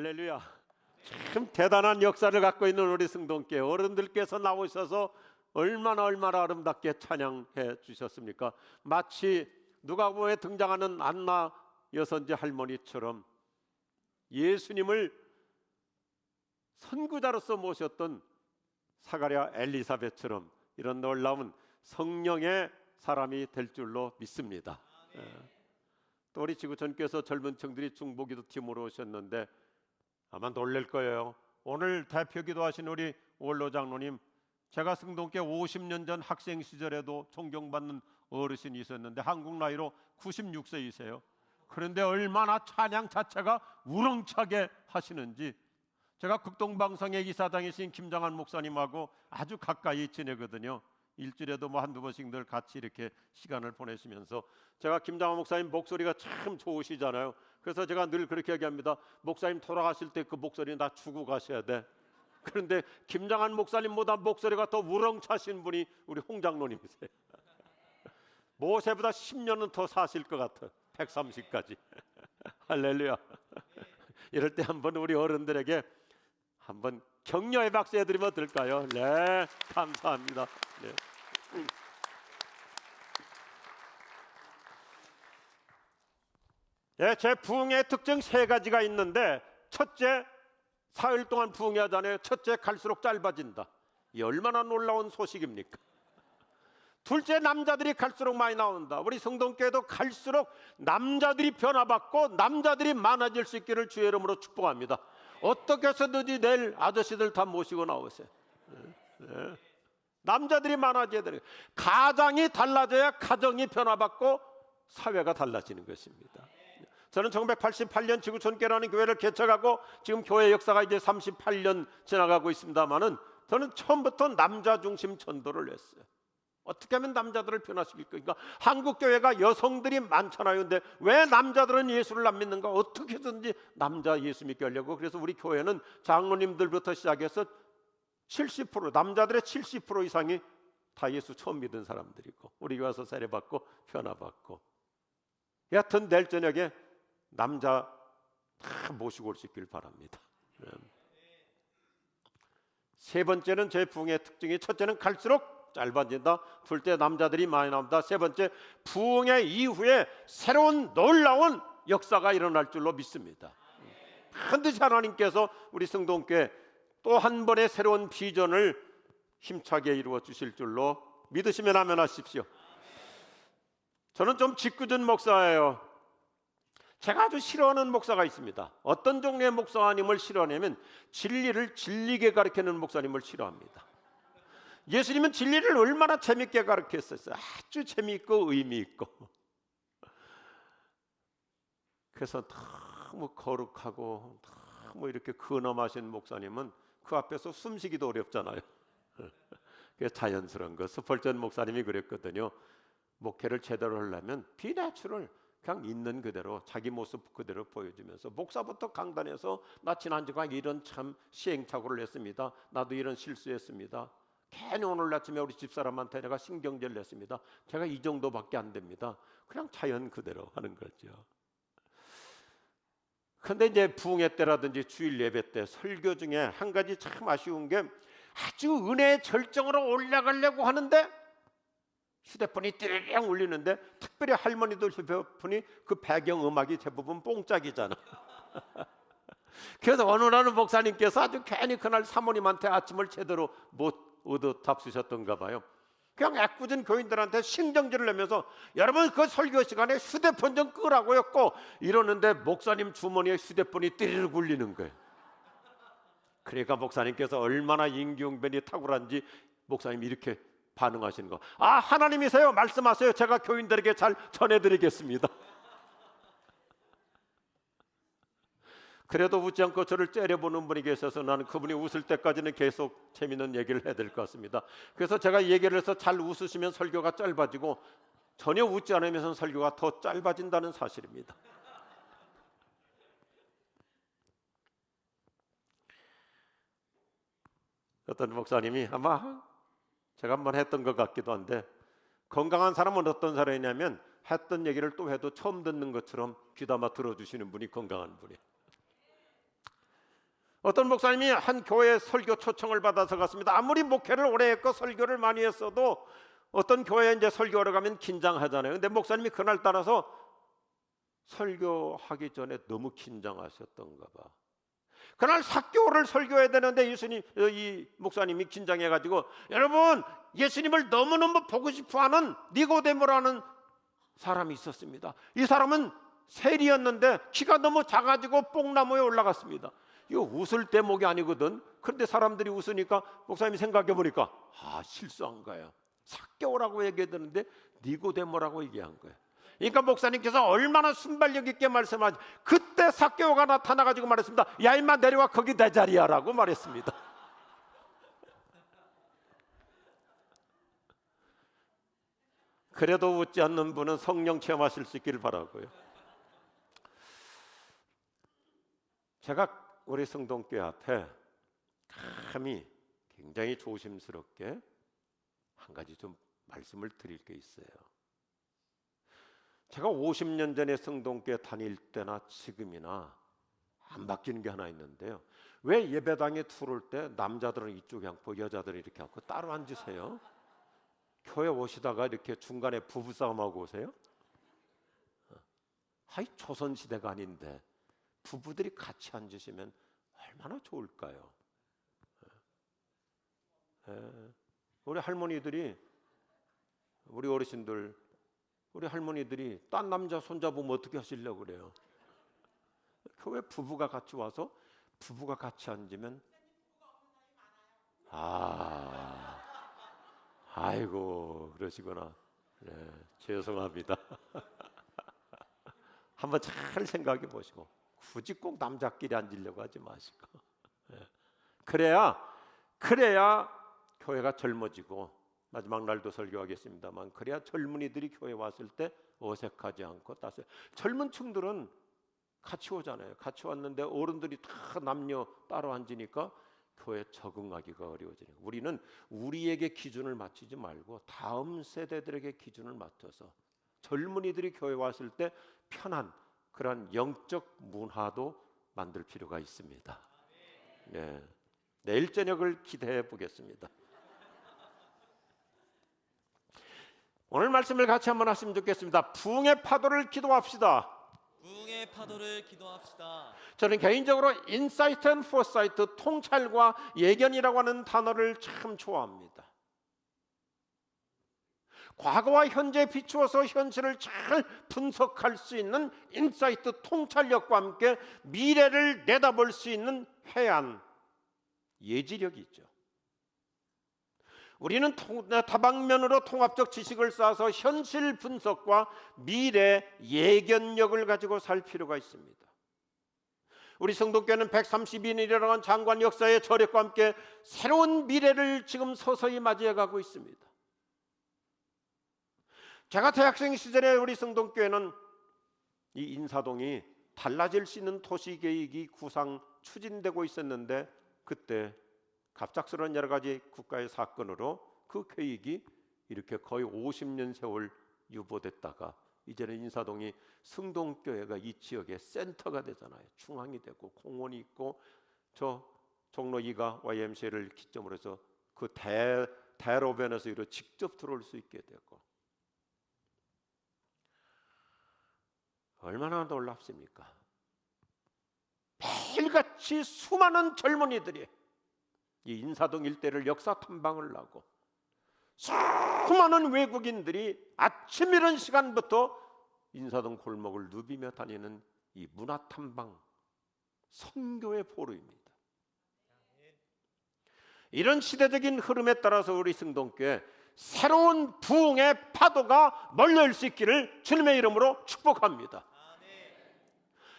할렐루야. 참 대단한 역사를 갖고 있는 우리 승동교회 어른들께서 나오셔서 얼마나 아름답게 찬양해 주셨습니까? 마치 누가복음에 등장하는 안나 여선지 할머니처럼 예수님을 선구자로서 모셨던 사가랴 엘리사벳처럼 이런 놀라운 성령의 사람이 될 줄로 믿습니다. 또 우리 지구촌교회에서 젊은 층들이 중보기도 팀으로 오셨는데 아마 놀랄 거예요. 오늘 대표기도 하신 우리 원로 장로님, 제가 승동교회 50년 전 학생 시절에도 존경받는 어르신이 있었는데 한국 나이로 96세이세요. 그런데 얼마나 찬양 자체가 우렁차게 하시는지, 제가 극동방송의 이사장이신 김장한 목사님하고 아주 가까이 지내거든요. 일주일에도 한두 번씩 늘 같이 이렇게 시간을 보내시면서, 제가 김장한 목사님 목소리가 참 좋으시잖아요. 그래서 제가 늘 그렇게 얘기합니다. 목사님 돌아가실 때 그 목소리 나 주고 가셔야 돼. 그런데 김장한 목사님보다 목소리가 더 우렁차신 분이 우리 홍 장로님이세요. 모세보다 10년은 더 사실 것 같아요. 130까지. 할렐루야. 이럴 때 한번 우리 어른들에게 한번 격려의 박수 해드리면 어떨까요? 네, 감사합니다. 네. 네, 제 부흥의 특징 세 가지가 있는데, 첫째, 사흘 동안 부흥하잖아요. 첫째, 갈수록 짧아진다. 이 얼마나 놀라운 소식입니까? 둘째, 남자들이 갈수록 많이 나온다. 우리 성동교회도 갈수록 남자들이 변화받고 남자들이 많아질 수 있기를 주의 이름으로 축복합니다. 어떻게 해서든지 내일 아저씨들 다 모시고 나오세요. 네. 남자들이 많아져야 돼요. 가장이 달라져야 가정이 변화받고 사회가 달라지는 것입니다. 저는 1988년 지구촌교회라는 교회를 개척하고 지금 교회 역사가 이제 38년 지나가고 있습니다만은, 저는 처음부터 남자 중심 전도를 했어요. 어떻게 하면 남자들을 변화시킬 거니까. 한국 교회가 여성들이 많잖아요. 근데 왜 남자들은 예수를 안 믿는가? 어떻게 해서든지 남자 예수 믿게 하려고. 그래서 우리 교회는 장로님들부터 시작해서 70%, 남자들의 70% 이상이 다 예수 처음 믿은 사람들이고, 우리 교회 와서 세례받고 변화받고. 여하튼 내일 저녁에 남자 다 모시고 올 수 있길 바랍니다. 세 번째는 제 부흥의 특징이, 첫째는 갈수록 짧아진다. 둘째, 남자들이 많이 나온다. 세 번째, 부흥의 이후에 새로운 놀라운 역사가 일어날 줄로 믿습니다. 반드시 하나님께서 우리 성동교회 또 한 번의 새로운 비전을 힘차게 이루어 주실 줄로 믿으시면 아멘 하십시오. 저는 좀 짓궂은 목사예요. 제가 아주 싫어하는 목사가 있습니다. 어떤 종류의 목사님을 싫어하냐면 진리를 진리게 가르치는 목사님을 싫어합니다. 예수님은 진리를 얼마나 재밌게 가르쳤었어요. 아주 재미있고 의미 있고. 그래서 너무 거룩하고 너무 이렇게 근엄하신 목사님은 그 앞에서 숨쉬기도 어렵잖아요. 그게 자연스러운 거. 스펄전 목사님이 그랬거든요. 목회를 제대로 하려면 비내추럴, 그냥 있는 그대로 자기 모습 그대로 보여주면서, 목사부터 강단에서 나 지난주가 이런 참 시행착오를 했습니다. 나도 이런 실수했습니다. 괜히 오늘 아침에 우리 집사람한테 내가 신경질 냈습니다. 제가 이 정도밖에 안 됩니다. 그냥 자연 그대로 하는 거죠. 그런데 이제 부흥회 때라든지 주일 예배 때 설교 중에 한 가지 참 아쉬운 게, 아주 은혜의 절정으로 올라가려고 하는데 휴대폰이 띠리링 울리는데, 특별히 할머니들 휴대폰이 그 배경음악이 대부분 뽕짝이잖아. 그래서 어느 날은 목사님께서 아주 괜히 그날 사모님한테 아침을 제대로 못 얻어 잡수셨던가 봐요. 그냥 애꿎은 교인들한테 신경질을 내면서, 여러분 그 설교 시간에 휴대폰 좀 끄라고 했고 이러는데 목사님 주머니에 휴대폰이 띠리르 굴리는 거예요. 그러니까 목사님께서 얼마나 임기응변이 탁월한지 목사님이 이렇게 반응하시는 거. 아, 하나님이세요? 말씀하세요. 제가 교인들에게 잘 전해드리겠습니다. 그래도 웃지 않고 저를 째려보는 분이 계셔서 나는 그분이 웃을 때까지는 계속 재미있는 얘기를 해야 될 것 같습니다. 그래서 제가 얘기를 해서 잘 웃으시면 설교가 짧아지고, 전혀 웃지 않으면서 설교가 더 짧아진다는 사실입니다. 어떤 목사님이, 아마 제가 한번 했던 것 같기도 한데, 건강한 사람은 어떤 사람이냐면 했던 얘기를 또 해도 처음 듣는 것처럼 귀담아 들어주시는 분이 건강한 분이에요. 어떤 목사님이 한 교회 설교 초청을 받아서 갔습니다. 아무리 목회를 오래 했고 설교를 많이 했어도 어떤 교회에 이제 설교하러 가면 긴장하잖아요. 근데 목사님이 그날 따라서 설교하기 전에 너무 긴장하셨던가 봐. 그날 사교를 설교해야 되는데 이 목사님이 긴장해가지고, 여러분, 예수님을 너무너무 보고 싶어하는 니고데모라는 사람이 있었습니다. 이 사람은 세리였는데 키가 너무 작아지고 뽕나무에 올라갔습니다. 이거 웃을 대목이 아니거든. 그런데 사람들이 웃으니까 목사님이 생각해보니까 실수한 거예요. 사교라고 얘기해야 되는데 니고데모라고 얘기한 거예요. 그러니까 목사님께서 얼마나 순발력 있게 말씀하지, 그때 사개오가 나타나가지고 말했습니다. 야 임마 내려와, 거기 내 자리야 라고 말했습니다. 그래도 웃지 않는 분은 성령 체험하실 수 있기를 바라고요. 제가 우리 성동교회 앞에 감히 굉장히 조심스럽게 한 가지 좀 말씀을 드릴 게 있어요. 제가 50년 전에 성동교회 다닐 때나 지금이나 안 바뀌는 게 하나 있는데요. 왜 예배당에 들어올 때 남자들은 이쪽에 앉고 여자들은 이렇게 앉고 따로 앉으세요? 교회 오시다가 이렇게 중간에 부부싸움하고 오세요? 조선시대가 아닌데 부부들이 같이 앉으시면 얼마나 좋을까요? 우리 할머니들이, 우리 어르신들, 우리 할머니들이 딴 남자 손잡으면 어떻게 하시려고 그래요? 교회 부부가 같이 와서 부부가 같이 앉으면 아이고 그러시구나. 네, 죄송합니다. 한번 잘 생각해 보시고 굳이 꼭 남자끼리 앉으려고 하지 마시고, 그래야 교회가 젊어지고, 마지막 날도 설교하겠습니다만, 그래야 젊은이들이 교회 왔을 때 어색하지 않고 따스해요. 젊은 층들은 같이 오잖아요. 같이 왔는데 어른들이 다 남녀 따로 앉으니까 교회에 적응하기가 어려워지는 거예요. 우리는 우리에게 기준을 맞추지 말고 다음 세대들에게 기준을 맞춰서 젊은이들이 교회 왔을 때 편한 그런 영적 문화도 만들 필요가 있습니다. 네, 내일 저녁을 기대해 보겠습니다. 오늘 말씀을 같이 한번 하시면 좋겠습니다. 부흥의 파도를 기도합시다. 부흥의 파도를 기도합시다. 저는 개인적으로 인사이트 앤 포사이트, 통찰과 예견이라고 하는 단어를 참 좋아합니다. 과거와 현재에 비추어서 현실을 잘 분석할 수 있는 인사이트, 통찰력과 함께 미래를 내다볼 수 있는 해안, 예지력이 있죠. 우리는 다방면으로 통합적 지식을 쌓아서 현실 분석과 미래 예견력을 가지고 살 필요가 있습니다. 우리 성동교회는 130인이라는 장관 역사의 저력과 함께 새로운 미래를 지금 서서히 맞이해가고 있습니다. 제가 대학생 시절에 우리 성동교회는 이 인사동이 달라질 수 있는 도시계획이 구상 추진되고 있었는데, 그때 갑작스러운 여러 가지 국가의 사건으로 그 계획이 이렇게 거의 50년 세월 유보됐다가 이제는 인사동이 성동교회가 이 지역의 센터가 되잖아요. 중앙이 되고 공원이 있고, 저 종로 2가 YMCA를 기점으로 해서 그 대로변에서 이로 직접 들어올 수 있게 되고, 얼마나 놀랍습니까? 매일같이 수많은 젊은이들이 이 인사동 일대를 역사 탐방을 하고, 수많은 외국인들이 아침 이른 시간부터 인사동 골목을 누비며 다니는 이 문화 탐방 선교의 포로입니다. 이런 시대적인 흐름에 따라서 우리 성동교회 새로운 부흥의 파도가 몰려올 수 있기를 주님의 이름으로 축복합니다.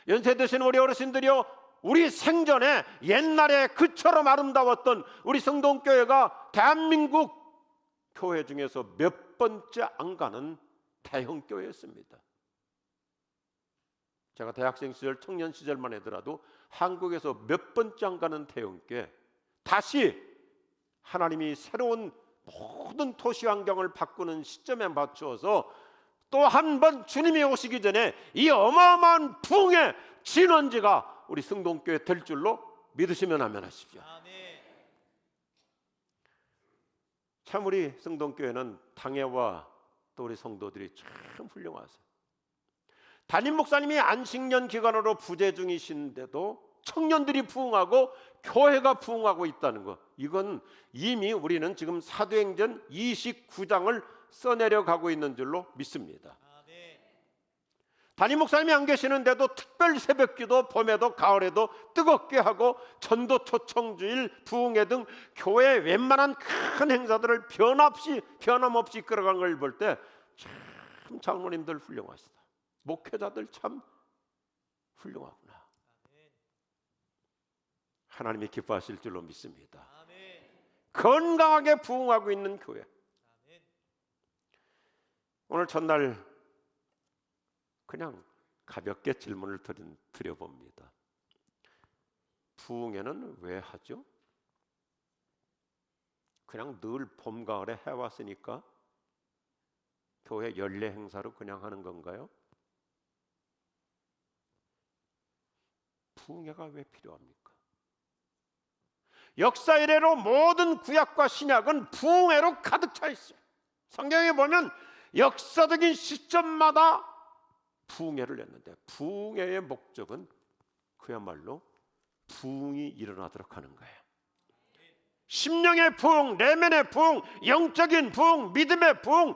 연세 드신 우리 어르신들이요, 우리 생전에 옛날에 그처럼 아름다웠던 우리 성동교회가 대한민국 교회 중에서 몇 번째 안 가는 대형교회였습니다. 제가 대학생 시절, 청년 시절만 하더라도 한국에서 몇 번째 안 가는 대형교회, 다시 하나님이 새로운 모든 도시 환경을 바꾸는 시점에 맞추어서 또 한 번 주님이 오시기 전에 이 어마어마한 부흥의 진원지가 우리 성동교회 될 줄로 믿으시면 아멘 하십시오. 아멘. 참 우리 성동교회는 당회와 또 우리 성도들이 참 훌륭하세요. 담임 목사님이 안식년 기간으로 부재 중이신데도 청년들이 부흥하고 교회가 부흥하고 있다는 것, 이건 이미 우리는 지금 사도행전 29장을 써내려 가고 있는 줄로 믿습니다. 아멘. 담임 목사님이 안 계시는데도 특별 새벽기도 봄에도 가을에도 뜨겁게 하고 전도 초청주일 부흥회 등 교회 웬만한 큰 행사들을 변함없이 끌어간 걸 볼 때 참 장로님들 훌륭하시다. 목회자들 참 훌륭하구나. 하나님이 기뻐하실 줄로 믿습니다. 아멘. 건강하게 부흥하고 있는 교회. 아멘. 오늘 첫날 그냥 가볍게 질문을 드려봅니다. 부흥회는 왜 하죠? 그냥 늘 봄, 가을에 해왔으니까 교회 연례 행사로 그냥 하는 건가요? 부흥회가 왜 필요합니까? 역사 이래로 모든 구약과 신약은 부흥회로 가득 차 있어요. 성경에 보면 역사적인 시점마다 부흥회를 했는데 부흥회의 목적은 그야말로 부흥이 일어나도록 하는 거예요. 심령의 부흥, 내면의 부흥, 영적인 부흥, 믿음의 부흥,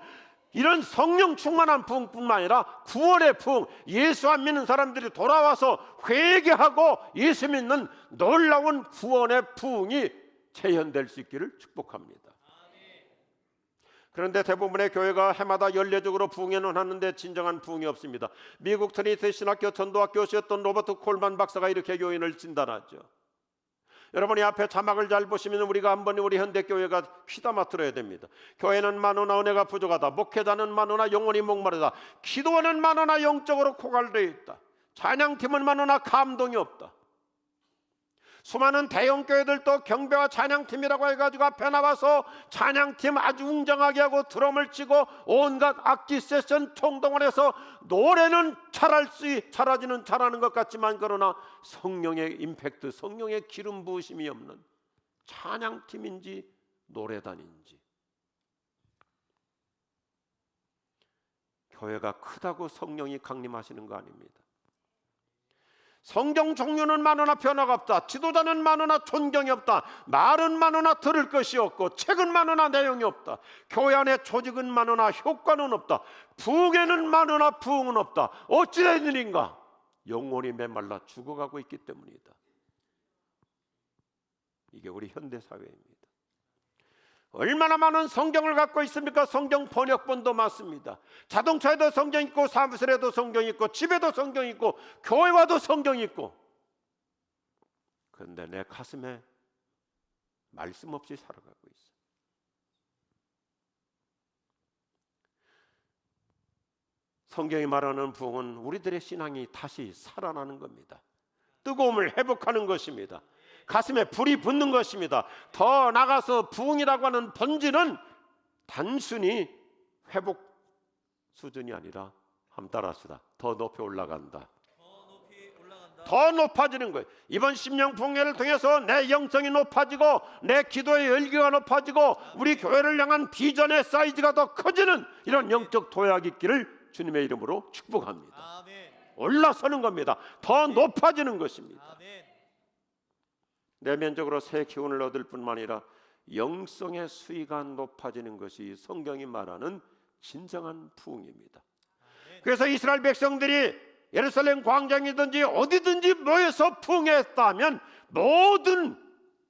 이런 성령 충만한 부흥뿐만 아니라 구원의 부흥, 예수 안 믿는 사람들이 돌아와서 회개하고 예수 믿는 놀라운 구원의 부흥이 재현될 수 있기를 축복합니다. 그런데 대부분의 교회가 해마다 연례적으로 부흥회는 하는데 진정한 부흥이 없습니다. 미국 트리니티 신학교 전도학 교수였던 로버트 콜만 박사가 이렇게 교인을 진단하죠. 여러분이 앞에 자막을 잘 보시면 우리가 한번 우리 현대교회가 귀담아 들어야 됩니다. 교회는 많으나 은혜가 부족하다. 목회자는 많으나 영혼이 목마르다. 기도원은 많으나 영적으로 고갈되어 있다. 찬양팀은 많으나 감동이 없다. 수많은 대형교회들도 경배와 찬양팀이라고 해가지고 앞에 나와서 찬양팀 아주 웅장하게 하고 드럼을 치고 온갖 악기 세션 총동원해서 노래는 잘하는 것 같지만 그러나 성령의 임팩트, 성령의 기름 부으심이 없는 찬양팀인지 노래단인지. 교회가 크다고 성령이 강림하시는 거 아닙니다. 성경 종류는 많으나 변화가 없다. 지도자는 많으나 존경이 없다. 말은 많으나 들을 것이 없고 책은 많으나 내용이 없다. 교회 안에 조직은 많으나 효과는 없다. 부흥회는 많으나 부흥은 없다. 어찌 된 일인가? 영혼이 메말라 죽어가고 있기 때문이다. 이게 우리 현대사회입니다. 얼마나 많은 성경을 갖고 있습니까? 성경 번역본도 많습니다. 자동차에도 성경 있고 사무실에도 성경 있고 집에도 성경 있고 교회 와도 성경 있고. 그런데 내 가슴에 말씀 없이 살아가고 있어. 성경이 말하는 부흥은 우리들의 신앙이 다시 살아나는 겁니다. 뜨거움을 회복하는 것입니다. 가슴에 불이 붙는 것입니다. 더 나가서 부흥이라고 하는 본질은 단순히 회복 수준이 아니라 한번 따라합시다. 더 높이 올라간다. 더 높이 올라간다. 더 높아지는 거예요. 이번 심령 부흥회를 통해서 내 영성이 높아지고 내 기도의 열기가 높아지고 우리 교회를 향한 비전의 사이즈가 더 커지는 이런 영적 도약이 있기를 주님의 이름으로 축복합니다. 아멘. 올라서는 겁니다. 더 높아지는 것입니다. 아멘. 내면적으로 새 기운을 얻을 뿐만 아니라 영성의 수위가 높아지는 것이 성경이 말하는 진정한 부흥입니다. 그래서 이스라엘 백성들이 예루살렘 광장이든지 어디든지 모여서 부흥했다면 모든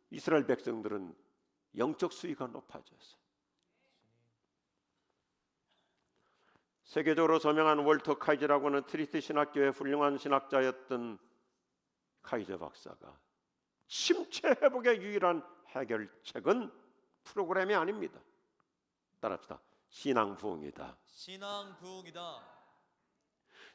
이스라엘 백성들은 영적 수위가 높아졌어요. 세계적으로 저명한 월터 카이저라고 하는 트리니티 신학교의 훌륭한 신학자였던 카이저 박사가 심체 회복의 유일한 해결책은 프로그램이 아닙니다. 따라합시다. 신앙 부흥이다. 신앙 부흥이다.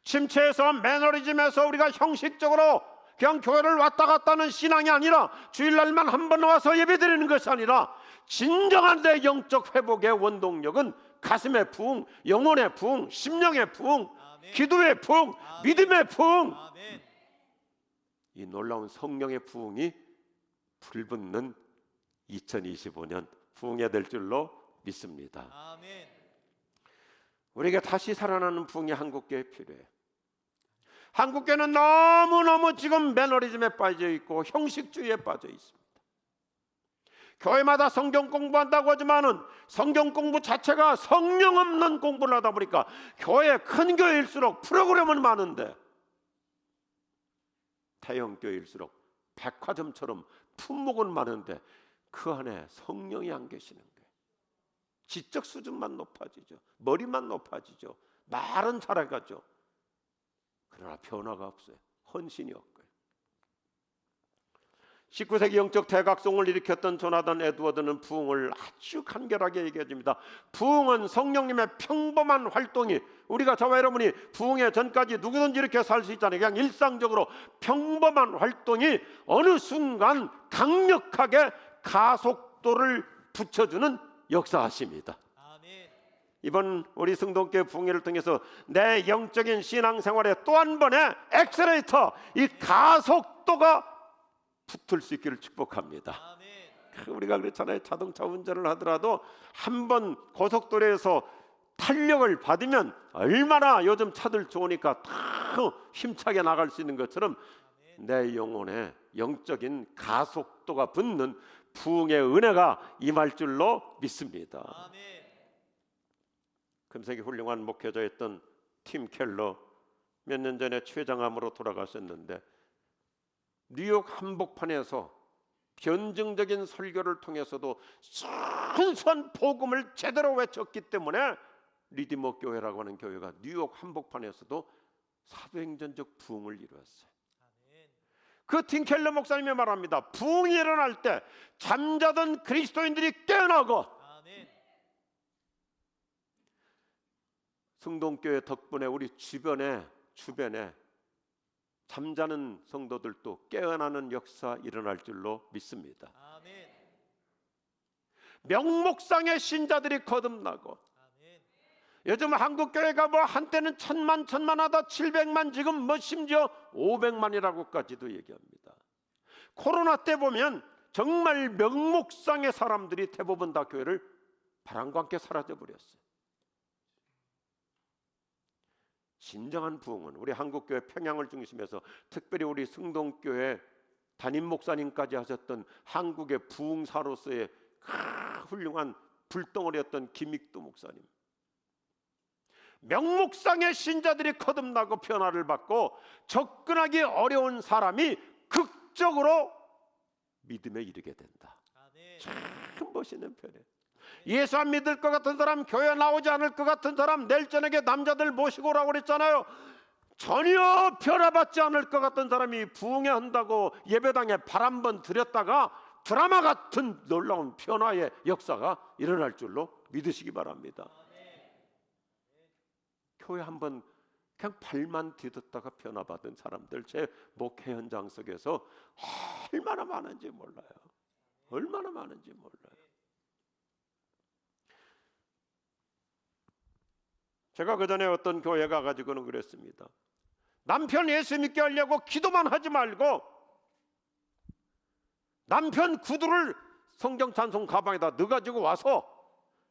침체에서 매너리즘에서 우리가 형식적으로 그냥 교회를 왔다 갔다 하는 신앙이 아니라 주일날만 한 번 와서 예배드리는 것이 아니라 진정한 내 영적 회복의 원동력은 가슴의 부흥, 영혼의 부흥, 심령의 부흥, 아멘. 기도의 부흥, 아멘. 믿음의 부흥. 아멘. 이 놀라운 성령의 부흥이 불붙는 2025년 부흥이 될 줄로 믿습니다. 아멘. 우리에게 다시 살아나는 부흥이 한국교회에 필요해요. 한국교회는 너무너무 지금 매너리즘에 빠져 있고 형식주의에 빠져 있습니다. 교회마다 성경 공부한다고 하지만은 성경 공부 자체가 성령 없는 공부를 하다 보니까 교회 큰 교회일수록 프로그램은 많은데 대형 교회일수록 백화점처럼 품목은 많은데 그 안에 성령이 안 계시는 거예요. 지적 수준만 높아지죠. 머리만 높아지죠. 말은 잘해가죠. 그러나 변화가 없어요. 헌신이 없고요. 19세기 영적 대각성을 일으켰던 조나단 에드워드는 부흥을 아주 간결하게 얘기해 줍니다. 부흥은 성령님의 평범한 활동이, 우리가 저와 여러분이 부흥의 전까지 누구든지 이렇게 살 수 있잖아요. 그냥 일상적으로 평범한 활동이 어느 순간 강력하게 가속도를 붙여주는 역사하십니다. 아멘. 이번 우리 승동교회 부흥회를 통해서 내 영적인 신앙생활에 또 한 번의 엑셀레이터, 이 가속도가 붙을 수 있기를 축복합니다. 아멘. 우리가 그렇잖아요. 자동차 운전을 하더라도 한번 고속도로에서 탄력을 받으면 얼마나 요즘 차들 좋으니까 더 힘차게 나갈 수 있는 것처럼 내 영혼에 영적인 가속도가 붙는 부흥의 은혜가 임할 줄로 믿습니다. 아멘. 금세기 훌륭한 목회자였던 팀 켈러, 몇 년 전에 췌장암으로 돌아가셨는데 뉴욕 한복판에서 변증적인 설교를 통해서도 순수한 복음을 제대로 외쳤기 때문에 리디머 교회라고 하는 교회가 뉴욕 한복판에서도 사도행전적 부흥을 이루었어요. 아멘. 그 팀 켈러 목사님이 말합니다. 부흥이 일어날 때 잠자던 그리스도인들이 깨어나고, 아멘. 승동교회 덕분에 우리 주변에 잠자는 성도들도 깨어나는 역사 일어날 줄로 믿습니다. 아멘. 명목상의 신자들이 거듭나고, 아멘. 요즘 한국교회가 뭐 한때는 천만 하다 700만, 지금 뭐 심지어 500만이라고까지도 얘기합니다. 코로나 때 보면 정말 명목상의 사람들이 대부분 다 교회를 바람과 함께 사라져 버렸어요. 진정한 부흥은 우리 한국교회 평양을 중심해서 특별히 우리 승동교회 담임 목사님까지 하셨던 한국의 부흥사로서의 훌륭한 불덩어리였던 김익도 목사님, 명목상의 신자들이 거듭나고 변화를 받고 접근하기 어려운 사람이 극적으로 믿음에 이르게 된다. 아멘. 참 멋있는 표현. 예수 안 믿을 것 같은 사람, 교회 나오지 않을 것 같은 사람, 내일 저녁에 남자들 모시고 오라고 그랬잖아요. 전혀 변화받지 않을 것 같은 사람이 부흥회 한다고 예배당에 발 한 번 들였다가 드라마 같은 놀라운 변화의 역사가 일어날 줄로 믿으시기 바랍니다. 교회 한 번 그냥 발만 디뎠다가 변화받은 사람들 제 목회 현장 속에서 얼마나 많은지 몰라요. 얼마나 많은지 몰라요. 제가 그 전에 어떤 교회 가가지고는 그랬습니다. 남편 예수 믿게 하려고 기도만 하지 말고 남편 구두를 성경 찬송 가방에다 넣어가지고 와서,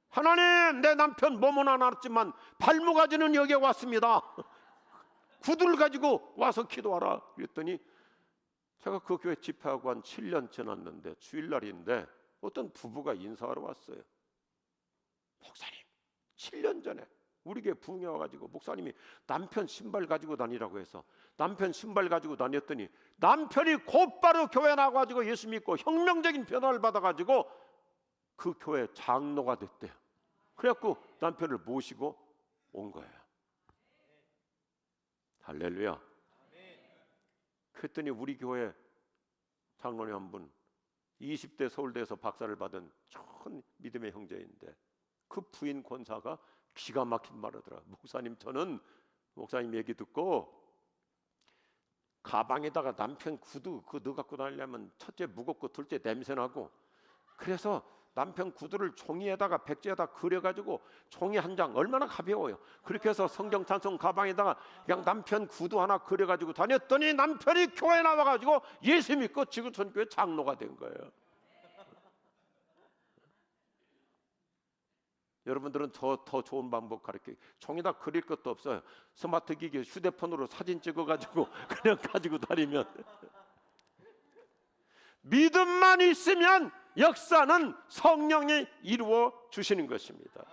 하나님 내 남편 몸은 안 왔지만 발모가지는 여기에 왔습니다. 구두를 가지고 와서 기도하라. 그랬더니 제가 그 교회 집회하고 한 7년 지났는데 주일날인데 어떤 부부가 인사하러 왔어요. 목사님, 7년 전에 우리 교회 부흥회 와가지고 목사님이 남편 신발 가지고 다니라고 해서 남편 신발 가지고 다녔더니 남편이 곧바로 교회 나가지고 예수 믿고 혁명적인 변화를 받아가지고 그 교회 장로가 됐대요. 그래갖고 남편을 모시고 온 거예요. 할렐루야. 그랬더니 우리 교회 장로님 한 분, 20대 서울대에서 박사를 받은 좋은 믿음의 형제인데 그 부인 권사가 기가 막힌 말을 하더라. 목사님, 저는 목사님 얘기 듣고 가방에다가 남편 구두 그거 넣어 갖고 다니려면 첫째 무겁고 둘째 냄새나고, 그래서 남편 구두를 종이에다가 백지에다 그려가지고 종이 한 장 얼마나 가벼워요. 그렇게 해서 성경 찬송 가방에다가 그냥 남편 구두 하나 그려가지고 다녔더니 남편이 교회 나와가지고 예수 믿고 지구촌교회 장로가 된 거예요. 여러분들은 더 좋은 방법 가르쳐요. 종이다 그릴 것도 없어요. 스마트 기기 휴대폰으로 사진 찍어가지고 그냥 가지고 다니면 믿음만 있으면 역사는 성령이 이루어 주시는 것입니다.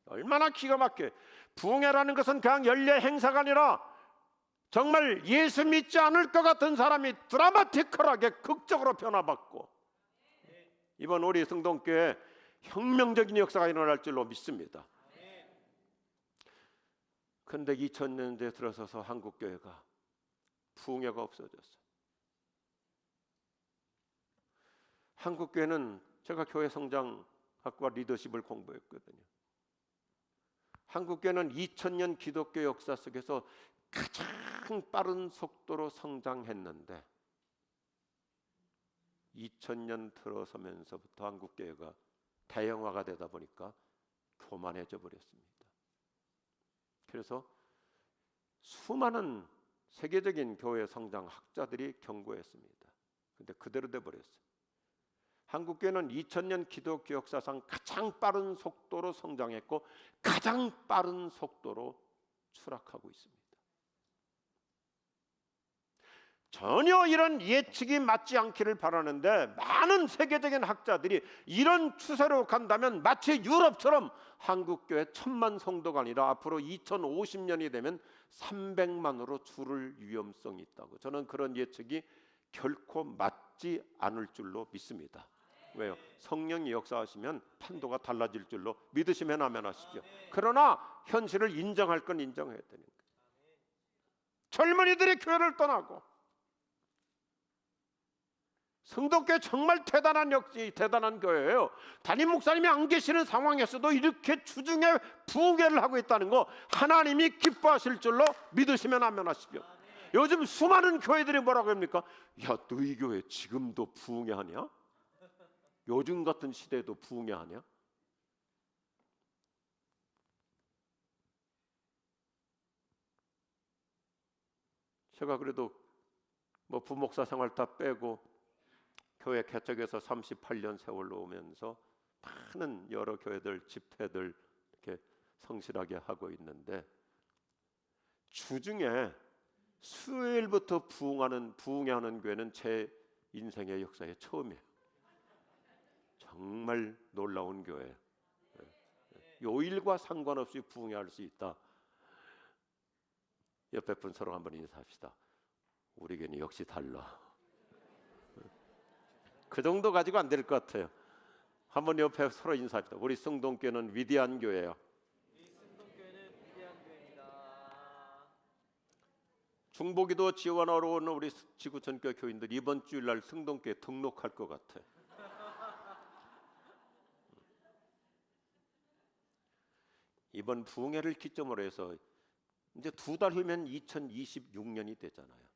얼마나 기가 막혀. 부흥회라는 것은 그냥 연례 행사가 아니라 정말 예수 믿지 않을 것 같은 사람이 드라마티컬하게 극적으로 변화받고 이번 우리 성동교회 혁명적인 역사가 일어날 줄로 믿습니다. 그런데 2000년대 들어서서 한국교회가 부흥회가 없어졌어요. 한국교회는 제가 교회 성장학과 리더십을 공부했거든요. 한국교회는 2000년 기독교 역사 속에서 가장 빠른 속도로 성장했는데 2000년 들어서면서부터 한국교회가 대형화가 되다 보니까 교만해져 버렸습니다. 그래서 수많은 세계적인 교회 성장 학자들이 경고했습니다. 근데 그대로 돼 버렸어요. 한국교회는 2000년 기독교 역사상 가장 빠른 속도로 성장했고 가장 빠른 속도로 추락하고 있습니다. 전혀 이런 예측이 맞지 않기를 바라는데 많은 세계적인 학자들이 이런 추세로 간다면 마치 유럽처럼 한국교회 1000만 성도가 아니라 앞으로 2050년이 되면 300만으로 줄을 위험성이 있다고. 저는 그런 예측이 결코 맞지 않을 줄로 믿습니다. 왜요? 성령이 역사하시면 판도가 달라질 줄로 믿으시면 아멘하십시오. 그러나 현실을 인정할 건 인정해야 되는 거예요. 젊은이들이 교회를 떠나고 성도교회 정말 대단한 교회예요. 담임 목사님이 안 계시는 상황에서도 이렇게 주중에 부흥회를 하고 있다는 거 하나님이 기뻐하실 줄로 믿으시면 아멘하십시오. 요즘 수많은 교회들이 뭐라고 합니까? 야, 너희 교회 지금도 부흥회 하냐? 요즘 같은 시대에도 부흥회 하냐? 제가 그래도 뭐 부목사 생활 다 빼고 교회 개척해서 38년 세월로 오면서 많은 여러 교회들 집회들 이렇게 성실하게 하고 있는데 주중에 수요일부터 부흥하는 교회는 제 인생의 역사에 처음이에요. 정말 놀라운 교회. 요일과 상관없이 부흥할 수 있다. 옆에 분 서로 한번 인사합시다. 우리 교회는 역시 달라. 그 정도 가지고 안 될 것 같아요. 한번 옆에 서로 인사합시다. 우리 성동교회는 위대한 교회예요. 중보기도 지원하러 오는 우리 지구촌교회 교인들 이번 주일날 성동교회 등록할 것 같아. 이번 부흥회를 기점으로 해서 이제 2달 후면 2026년이 되잖아요.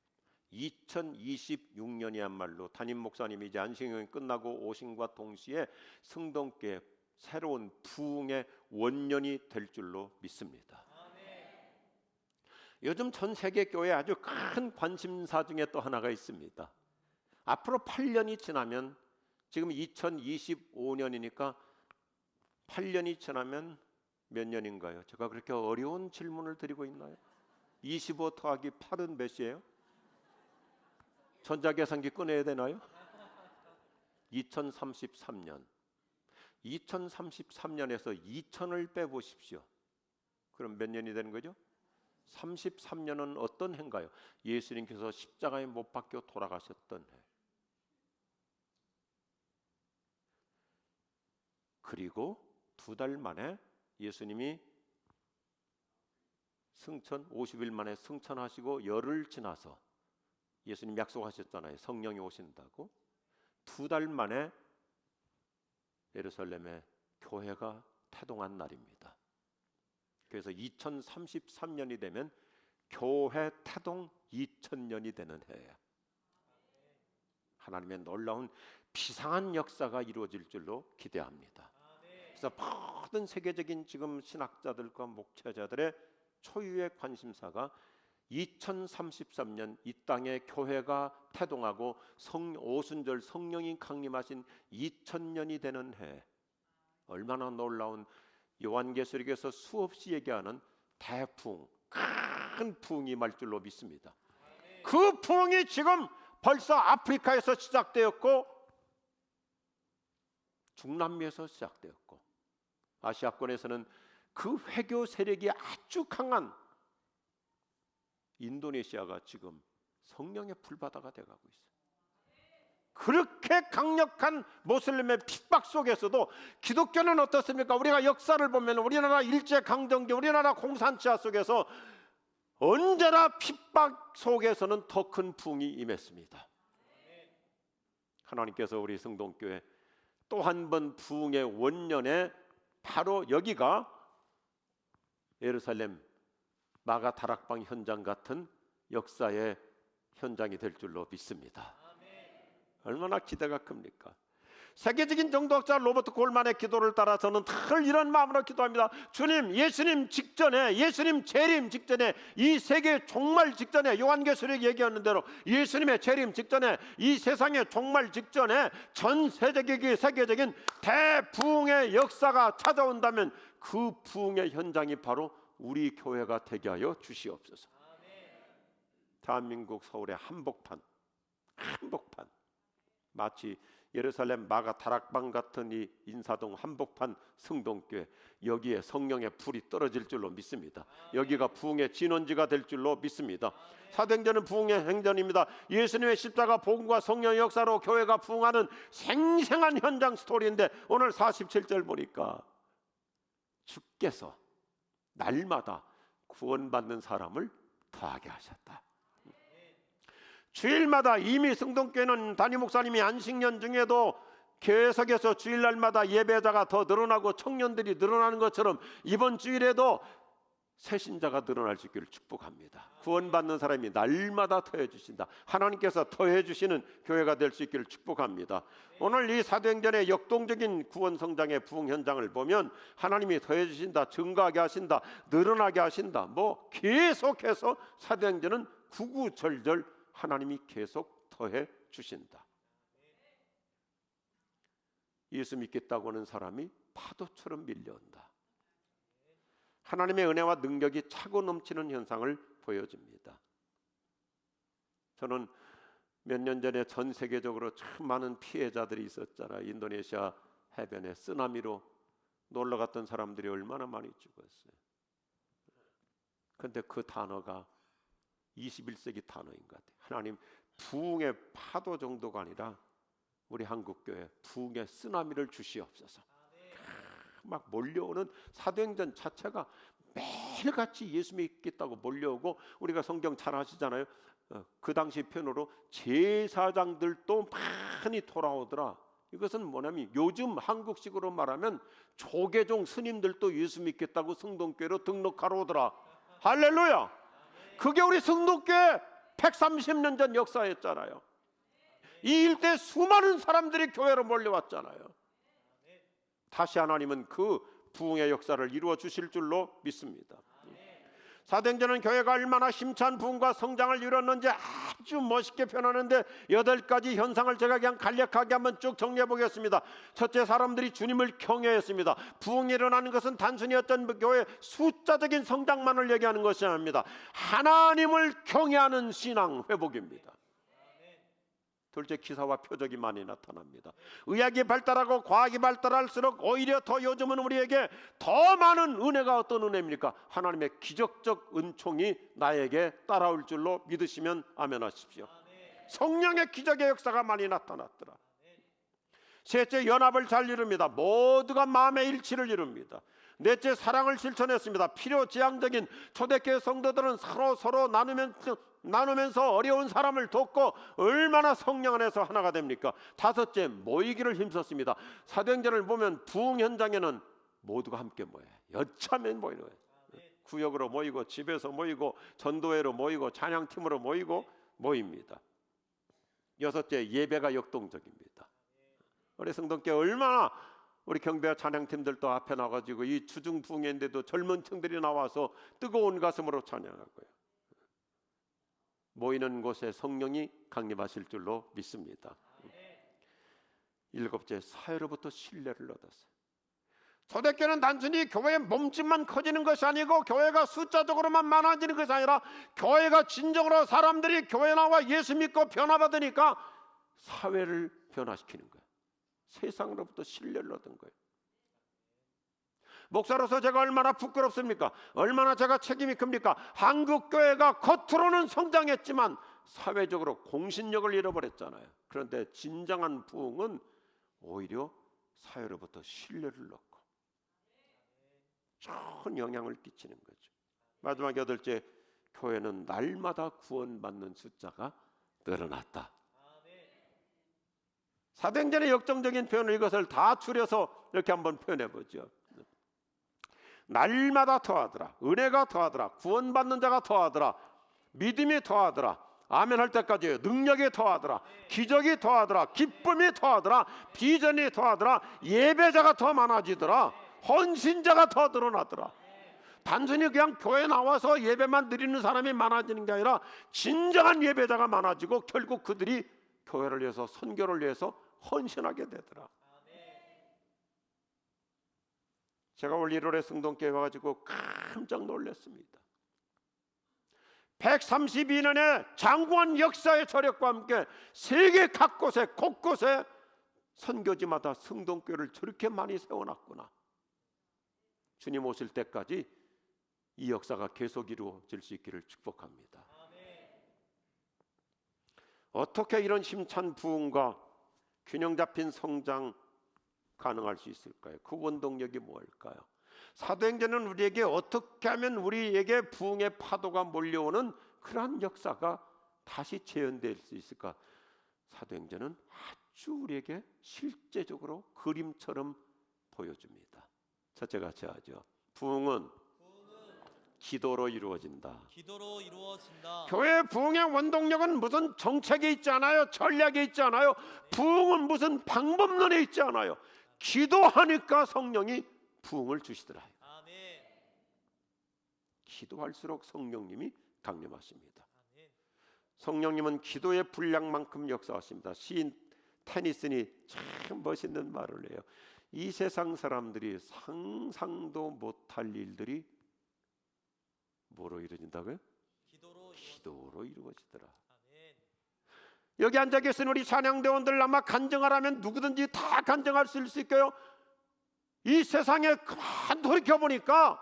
2026년이야말로 담임 목사님이 이제 안식년이 끝나고 오심과 동시에 성동교회 새로운 부흥의 원년이 될 줄로 믿습니다. 요즘 전 세계 교회에 아주 큰 관심사 중에 또 하나가 있습니다. 앞으로 8년이 지나면 지금 2025년이니까 8년이 지나면 몇 년인가요? 제가 그렇게 어려운 질문을 드리고 있나요? 25 더하기 8은 몇이에요? 전자계산기 꺼내야 되나요? 2033년. 2033년에서 2000을 빼보십시오. 그럼 몇 년이 되는 거죠? 33년은 어떤 해인가요? 예수님께서 십자가에 못 박혀 돌아가셨던 해. 그리고 2달 만에 예수님이 승천 50일 만에 승천하시고 열흘 지나서 예수님 약속하셨잖아요. 성령이 오신다고. 2달 만에 예루살렘에 교회가 태동한 날입니다. 그래서 2033년이 되면 교회 태동 2000년이 되는 해예요. 하나님의 놀라운 비상한 역사가 이루어질 줄로 기대합니다. 그래서 모든 세계적인 지금 신학자들과 목회자들의 초유의 관심사가 2033년 이 땅에 교회가 태동하고 오순절 성령이 강림하신 2000년이 되는 해, 얼마나 놀라운, 요한계시록에서 수없이 얘기하는 대풍, 큰 부흥이 말 줄로 믿습니다. 그 부흥이 지금 벌써 아프리카에서 시작되었고 중남미에서 시작되었고 아시아권에서는 그 회교 세력이 아주 강한 인도네시아가 지금 성령의 불바다가 돼가고 있어요. 그렇게 강력한 모슬림의 핍박 속에서도 기독교는 어떻습니까? 우리가 역사를 보면 우리나라 일제강점기, 우리나라 공산치하 속에서 언제나 핍박 속에서는 더 큰 부흥이 임했습니다. 하나님께서 우리 성동교회 또 한 번 부흥의 원년에 바로 여기가 예루살렘 마가 다락방 현장 같은 역사의 현장이 될 줄로 믿습니다. 얼마나 기대가 큽니까? 세계적인 정도학자 로버트 콜만의 기도를 따라 저는 늘 이런 마음으로 기도합니다. 주님, 예수님 직전에, 예수님 재림 직전에, 이 세계 종말 직전에, 요한계시록이 얘기하는 대로 예수님의 재림 직전에, 이 세상의 종말 직전에 전 세계적인 대부흥의 역사가 찾아온다면 그 부흥의 현장이 바로 우리 교회가 되게 하여 주시옵소서. 대한민국 서울의 한복판, 마치 예루살렘 마가 다락방 같은 이 인사동 한복판 성동교회, 여기에 성령의 불이 떨어질 줄로 믿습니다. 여기가 부흥의 진원지가 될 줄로 믿습니다. 사도행전은 부흥의 행전입니다. 예수님의 십자가 복음과 성령의 역사로 교회가 부흥하는 생생한 현장 스토리인데 오늘 47절 보니까 주께서 날마다 구원받는 사람을 더하게 하셨다. 주일마다 이미 성동교회는 담임 목사님이 안식년 중에도 계속해서 주일날마다 예배자가 더 늘어나고 청년들이 늘어나는 것처럼 이번 주일에도 새신자가 늘어날 수 있기를 축복합니다. 구원받는 사람이 날마다 더해 주신다. 하나님께서 더해 주시는 교회가 될 수 있기를 축복합니다. 오늘 이 사도행전의 역동적인 구원 성장의 부흥 현장을 보면 하나님이 더해 주신다, 증가하게 하신다, 늘어나게 하신다. 계속해서 사도행전은 구구절절 하나님이 계속 더해 주신다. 예수 믿겠다고 하는 사람이 파도처럼 밀려온다. 하나님의 은혜와 능력이 차고 넘치는 현상을 보여줍니다. 저는 몇 년 전에 전 세계적으로 참 많은 피해자들이 있었잖아요. 인도네시아 해변에 쓰나미로 놀러 갔던 사람들이 얼마나 많이 죽었어요. 그런데 그 단어가 21세기 단어인 것 같아요. 하나님, 부흥의 파도 정도가 아니라 우리 한국교회 부흥의 쓰나미를 주시옵소서. 막 몰려오는 사도행전 자체가 매일같이 예수 믿겠다고 몰려오고, 우리가 성경 잘 아시잖아요. 그 당시 표현으로 제사장들도 많이 돌아오더라. 이것은 뭐냐면 요즘 한국식으로 말하면 조계종 스님들도 예수 믿겠다고 성동교회로 등록하러 오더라. 할렐루야. 그게 우리 성동교회 130년 전 역사였잖아요. 이 일대 수많은 사람들이 교회로 몰려왔잖아요. 다시 하나님은 그 부흥의 역사를 이루어 주실 줄로 믿습니다. 사도행전은 교회가 얼마나 힘찬 부흥과 성장을 이뤘는지 아주 멋있게 표현하는데 8가지 현상을 제가 그냥 간략하게 한번 쭉 정리해 보겠습니다. 첫째, 사람들이 주님을 경외했습니다. 부흥이 일어나는 것은 단순히 어떤 교회의 숫자적인 성장만을 얘기하는 것이 아닙니다. 하나님을 경외하는 신앙 회복입니다. 둘째, 기사와 표적이 많이 나타납니다. 의학이 발달하고 과학이 발달할수록 오히려 더 요즘은 우리에게 더 많은 은혜가 어떤 은혜입니까? 하나님의 기적적 은총이 나에게 따라올 줄로 믿으시면 아멘 하십시오. 성령의 기적의 역사가 많이 나타났더라. 셋째, 연합을 잘 이룹니다. 모두가 마음의 일치를 이룹니다. 넷째, 사랑을 실천했습니다. 필요지향적인 초대교회 성도들은 서로 나누면서 어려운 사람을 돕고 얼마나 성령 안에서 하나가 됩니까? 다섯째, 모이기를 힘썼습니다. 사도행전을 보면 부흥 현장에는 모두가 함께 모여요. 여차면 모이는 거예요. 구역으로 모이고, 집에서 모이고, 전도회로 모이고, 찬양팀으로 모입니다. 여섯째, 예배가 역동적입니다. 우리 성도께 얼마나 우리 경배와 찬양팀들도 앞에 나가지고 이 주중 부흥회인데도 젊은 층들이 나와서 뜨거운 가슴으로 찬양하고요. 모이는 곳에 성령이 강림하실 줄로 믿습니다. 일곱째, 사회로부터 신뢰를 얻었어요. 초대교회는 단순히 교회의 몸집만 커지는 것이 아니고 교회가 숫자적으로만 많아지는 것이 아니라 교회가 진정으로 사람들이 교회 나와 예수 믿고 변화받으니까 사회를 변화시키는 거예요. 세상으로부터 신뢰를 얻은 거예요. 목사로서 제가 얼마나 부끄럽습니까? 얼마나 제가 책임이 큽니까? 한국교회가 겉으로는 성장했지만 사회적으로 공신력을 잃어버렸잖아요. 그런데 진정한 부흥은 오히려 사회로부터 신뢰를 얻고 좋은 영향을 끼치는 거죠. 마지막 여덟째, 교회는 날마다 구원받는 숫자가 늘어났다. 사도행전의 역정적인 표현을 이것을 다 줄여서 이렇게 한번 표현해 보죠. 날마다 더하더라, 은혜가 더하더라, 구원받는 자가 더하더라, 믿음이 더하더라, 아멘 할 때까지 능력이 더하더라, 기적이 더하더라, 기쁨이 더하더라, 비전이 더하더라, 예배자가 더 많아지더라, 헌신자가 더 늘어나더라. 단순히 그냥 교회 나와서 예배만 드리는 사람이 많아지는 게 아니라 진정한 예배자가 많아지고 결국 그들이 교회를 위해서, 선교를 위해서 헌신하게 되더라. 제가 올 1월에 승동교회 와가지고 깜짝 놀랐습니다. 132년의 장구한 역사의 저력과 함께 세계 각곳에 곳곳에 선교지마다 승동교회를 저렇게 많이 세워놨구나. 주님 오실 때까지 이 역사가 계속 이루어질 수 있기를 축복합니다. 어떻게 이런 힘찬 부흥과 균형 잡힌 성장 가능할 수 있을까요? 그 원동력이 뭘까요? 사도행전은 우리에게 어떻게 하면 우리에게 부흥의 파도가 몰려오는 그러한 역사가 다시 재현될 수 있을까? 사도행전은 아주 우리에게 실제적으로 그림처럼 보여줍니다. 첫째 같이 하죠. 부흥은 기도로 이루어진다. 기도로 이루어진다. 교회 부흥의 원동력은 무슨 정책에 있지 않아요. 전략에 있지 않아요. 부흥은 무슨 방법론에 있지 않아요. 기도하니까 성령이 부흥을 주시더라. 아멘. 기도할수록 성령님이 강림하십니다. 아멘. 성령님은 기도의 분량만큼 역사하십니다. 시인 테니슨이 참 멋있는 말을 해요. 이 세상 사람들이 상상도 못할 일들이 뭐로 이루어진다고요? 기도로 이루어지더라. 아멘. 여기 앉아 계신 우리 찬양대원들 아마 간증하라면 누구든지 다 간증할 수 있을까요? 이 세상에 그만 돌이켜보니까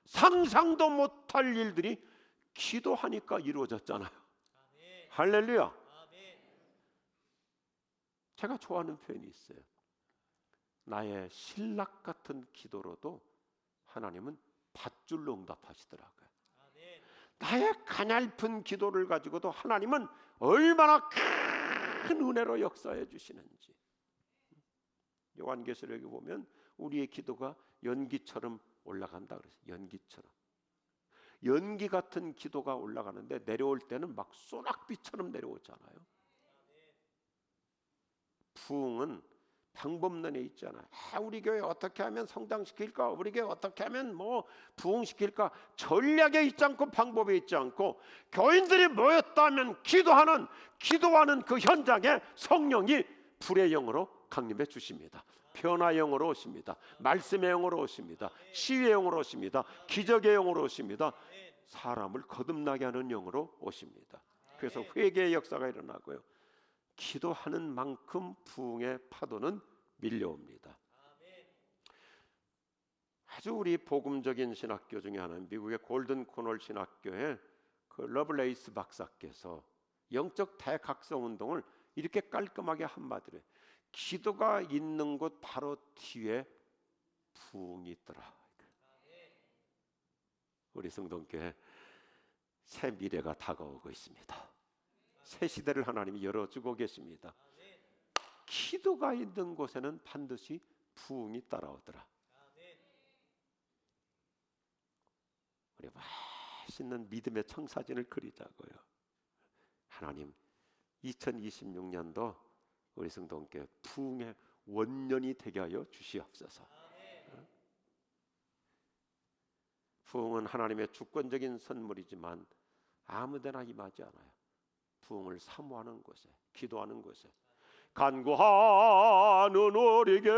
상상도 못할 일들이 기도하니까 이루어졌잖아요. 아멘. 할렐루야. 아멘. 제가 좋아하는 표현이 있어요. 나의 신락 같은 기도로도 하나님은 밧줄로 응답하시더라고요. 아멘. 나의 가냘픈 기도를 가지고도 하나님은 얼마나 큰 은혜로 역사해 주시는지. 요한계시록에 보면 우리의 기도가 연기처럼 올라간다 그랬어요. 연기처럼. 연기 같은 기도가 올라가는데 내려올 때는 막 소낙비처럼 내려오잖아요. 부흥은 방법론에 있잖아. 우리 교회 어떻게 하면 성장시킬까? 우리 교회 어떻게 하면 뭐 부흥시킬까? 전략에 있지 않고 방법에 있지 않고 교인들이 모였다면 기도하는 그 현장에 성령이 불의 영으로 강림해 주십니다. 변화의 영으로 오십니다. 말씀의 영으로 오십니다. 치유의 영으로 오십니다. 기적의 영으로 오십니다. 사람을 거듭나게 하는 영으로 오십니다. 그래서 회개의 역사가 일어나고요. 기도하는 만큼 부흥의 파도는 밀려옵니다. 아주 우리 복음적인 신학교 중에 하나는 미국의 골든 코널 신학교의 그 러블레이스 박사께서 영적 대각성 운동을 이렇게 깔끔하게 한마디로 해요. 기도가 있는 곳 바로 뒤에 부흥이 있더라. 우리 성동교회 새 미래가 다가오고 있습니다. 새 시대를 하나님이 열어주고 계십니다. 기도가 있는 곳에는 반드시 부흥이 따라오더라. 우리 맛있는 믿음의 청사진을 그리자고요. 하나님, 2026년도 우리 성도님께 부흥의 원년이 되게 하여 주시옵소서. 부흥은 하나님의 주권적인 선물이지만 아무데나 임하지 않아요. 부흥을 사모하는 곳에, 기도하는 곳에, 간구하는 우리에게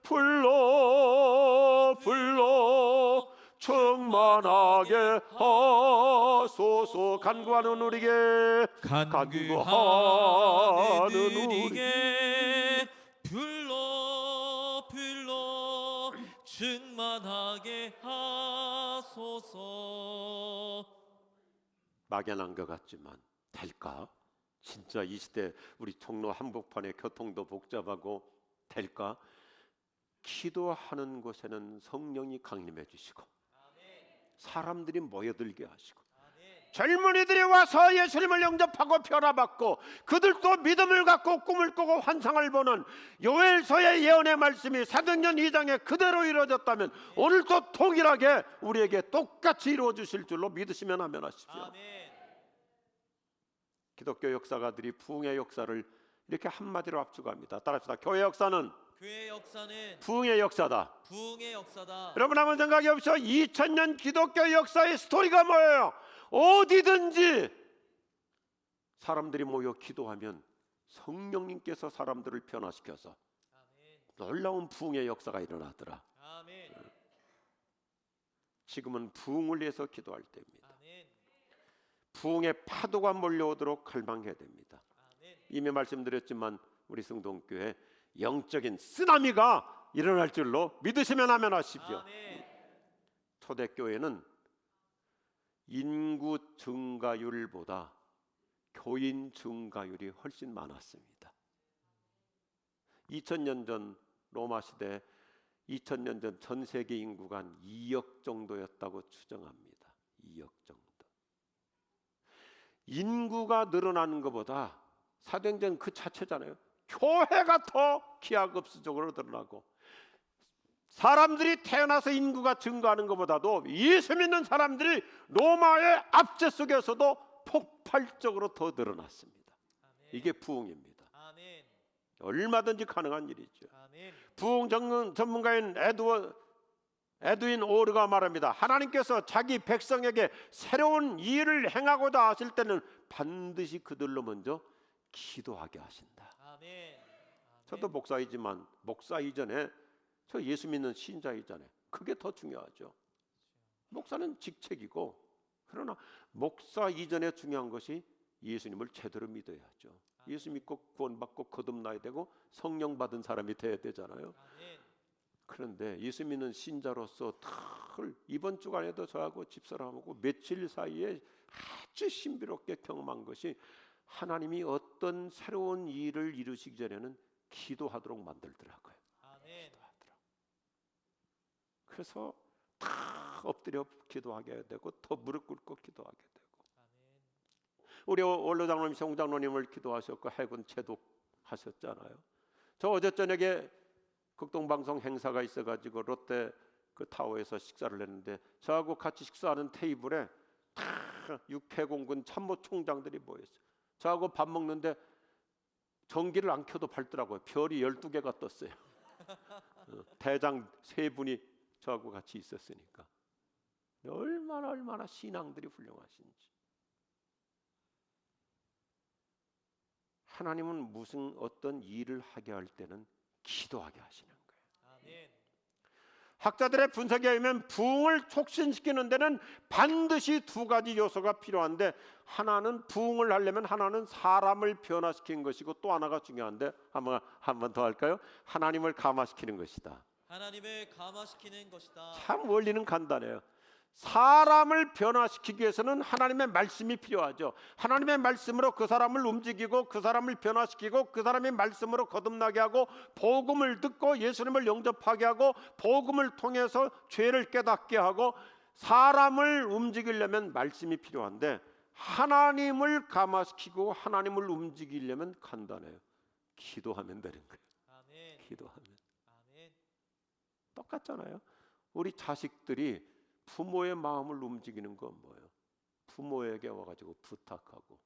불러 충만하게 하소서. 간구하는 우리에게, 간구하는 우리에게 우리에게 불러 충만하게 하소서. 막연한 것 같지만 될까? 진짜 이 시대 우리 종로 한복판의 교통도 복잡하고 될까? 기도하는 곳에는 성령이 강림해 주시고 사람들이 모여들게 하시고 젊은이들이 와서 예수님을 영접하고 변화받고 그들도 믿음을 갖고 꿈을 꾸고 환상을 보는 요엘서의 예언의 말씀이 사도행전 2장에 그대로 이루어졌다면 오늘도 동일하게 우리에게 똑같이 이루어 주실 줄로 믿으시면 아멘하십시오. 아멘. 기독교 역사가들이 부흥의 역사를 이렇게 한마디로 압축합니다. 따라합시다. 교회 역사는 교회의 역사는 부흥의 역사다. 부흥의 역사다. 여러분 한번 생각해 보십시오. 2000년 기독교 역사의 스토리가 뭐예요? 어디든지 사람들이 모여 기도하면 성령님께서 사람들을 변화시켜서 아멘. 놀라운 부흥의 역사가 일어나더라. 아멘. 지금은 부흥을 위해서 기도할 때입니다. 아멘. 부흥의 파도가 몰려오도록 갈망해야 됩니다. 아멘. 이미 말씀드렸지만 우리 성동교회 영적인 쓰나미가 일어날 줄로 믿으시면 아멘하십시오. 아멘. 초대교회는 인구 증가율보다 교인 증가율이 훨씬 많았습니다. 2000년 전 로마 시대 2000년 전 전 세계 인구가 한 2억 정도였다고 추정합니다. 2억 정도. 인구가 늘어나는 것보다 사도행전 그 자체잖아요. 교회가 더 기하급수적으로 늘어나고 사람들이 태어나서 인구가 증가하는 것보다도 예수 믿는 사람들이 로마의 압제 속에서도 폭발적으로 더 늘어났습니다. 아멘. 이게 부흥입니다. 아멘. 얼마든지 가능한 일이죠. 아멘. 부흥 전문가인 에드윈 오르가 말합니다. 하나님께서 자기 백성에게 새로운 일을 행하고자 하실 때는 반드시 그들로 먼저 기도하게 하신다. 아멘. 저도 목사이지만 목사 이전에 저 예수 믿는 신자이잖아요. 그게 더 중요하죠. 목사는 직책이고 그러나 목사 이전에 중요한 것이 예수님을 제대로 믿어야죠. 예수 믿고 구원받고 거듭나야 되고 성령 받은 사람이 돼야 되잖아요. 아멘. 그런데 예수 믿는 신자로서 늘 이번 주간에도 저하고 집사람하고 며칠 사이에 아주 신비롭게 경험한 것이 하나님이 어떤 새로운 일을 이루시기 전에는 기도하도록 만들더라고요. 아멘. 그래서 다 엎드려 기도하게 되고 더 무릎 꿇고 기도하게 되고 아멘. 우리 원로 장로님, 송 장로님을 기도하셨고 해군 체독하셨잖아요. 저 어제 저녁에 극동방송 행사가 있어가지고 롯데 그 타워에서 식사를 했는데 저하고 같이 식사하는 테이블에 다 육해공군 참모총장들이 모였어요. 저하고 밥 먹는데 전기를 안 켜도 밝더라고요. 별이 12개가 떴어요. 대장 3분이 저하고 같이 있었으니까 얼마나 신앙들이 훌륭하신지. 하나님은 무슨 어떤 일을 하게 할 때는 기도하게 하시는 거예요. 아멘. 학자들의 분석에 의하면 부흥을 촉진시키는 데는 반드시 2가지 요소가 필요한데 하나는 부흥을 하려면 하나는 사람을 변화시키는 것이고 또 하나가 중요한데 한 번 더 할까요? 하나님을 감화시키는 것이다. 하나님을 감화시키는 것이다. 참 원리는 간단해요. 사람을 변화시키기 위해서는 하나님의 말씀이 필요하죠. 하나님의 말씀으로 그 사람을 움직이고 그 사람을 변화시키고 그 사람의 말씀으로 거듭나게 하고 복음을 듣고 예수님을 영접하게 하고 복음을 통해서 죄를 깨닫게 하고 사람을 움직이려면 말씀이 필요한데 하나님을 감화시키고 하나님을 움직이려면 간단해요. 기도하면 되는 거예요. 아멘. 기도하면. 아멘. 똑같잖아요. 우리 자식들이 부모의 마음을 움직이는 건 뭐예요? 부모에게 와가지고 부탁하고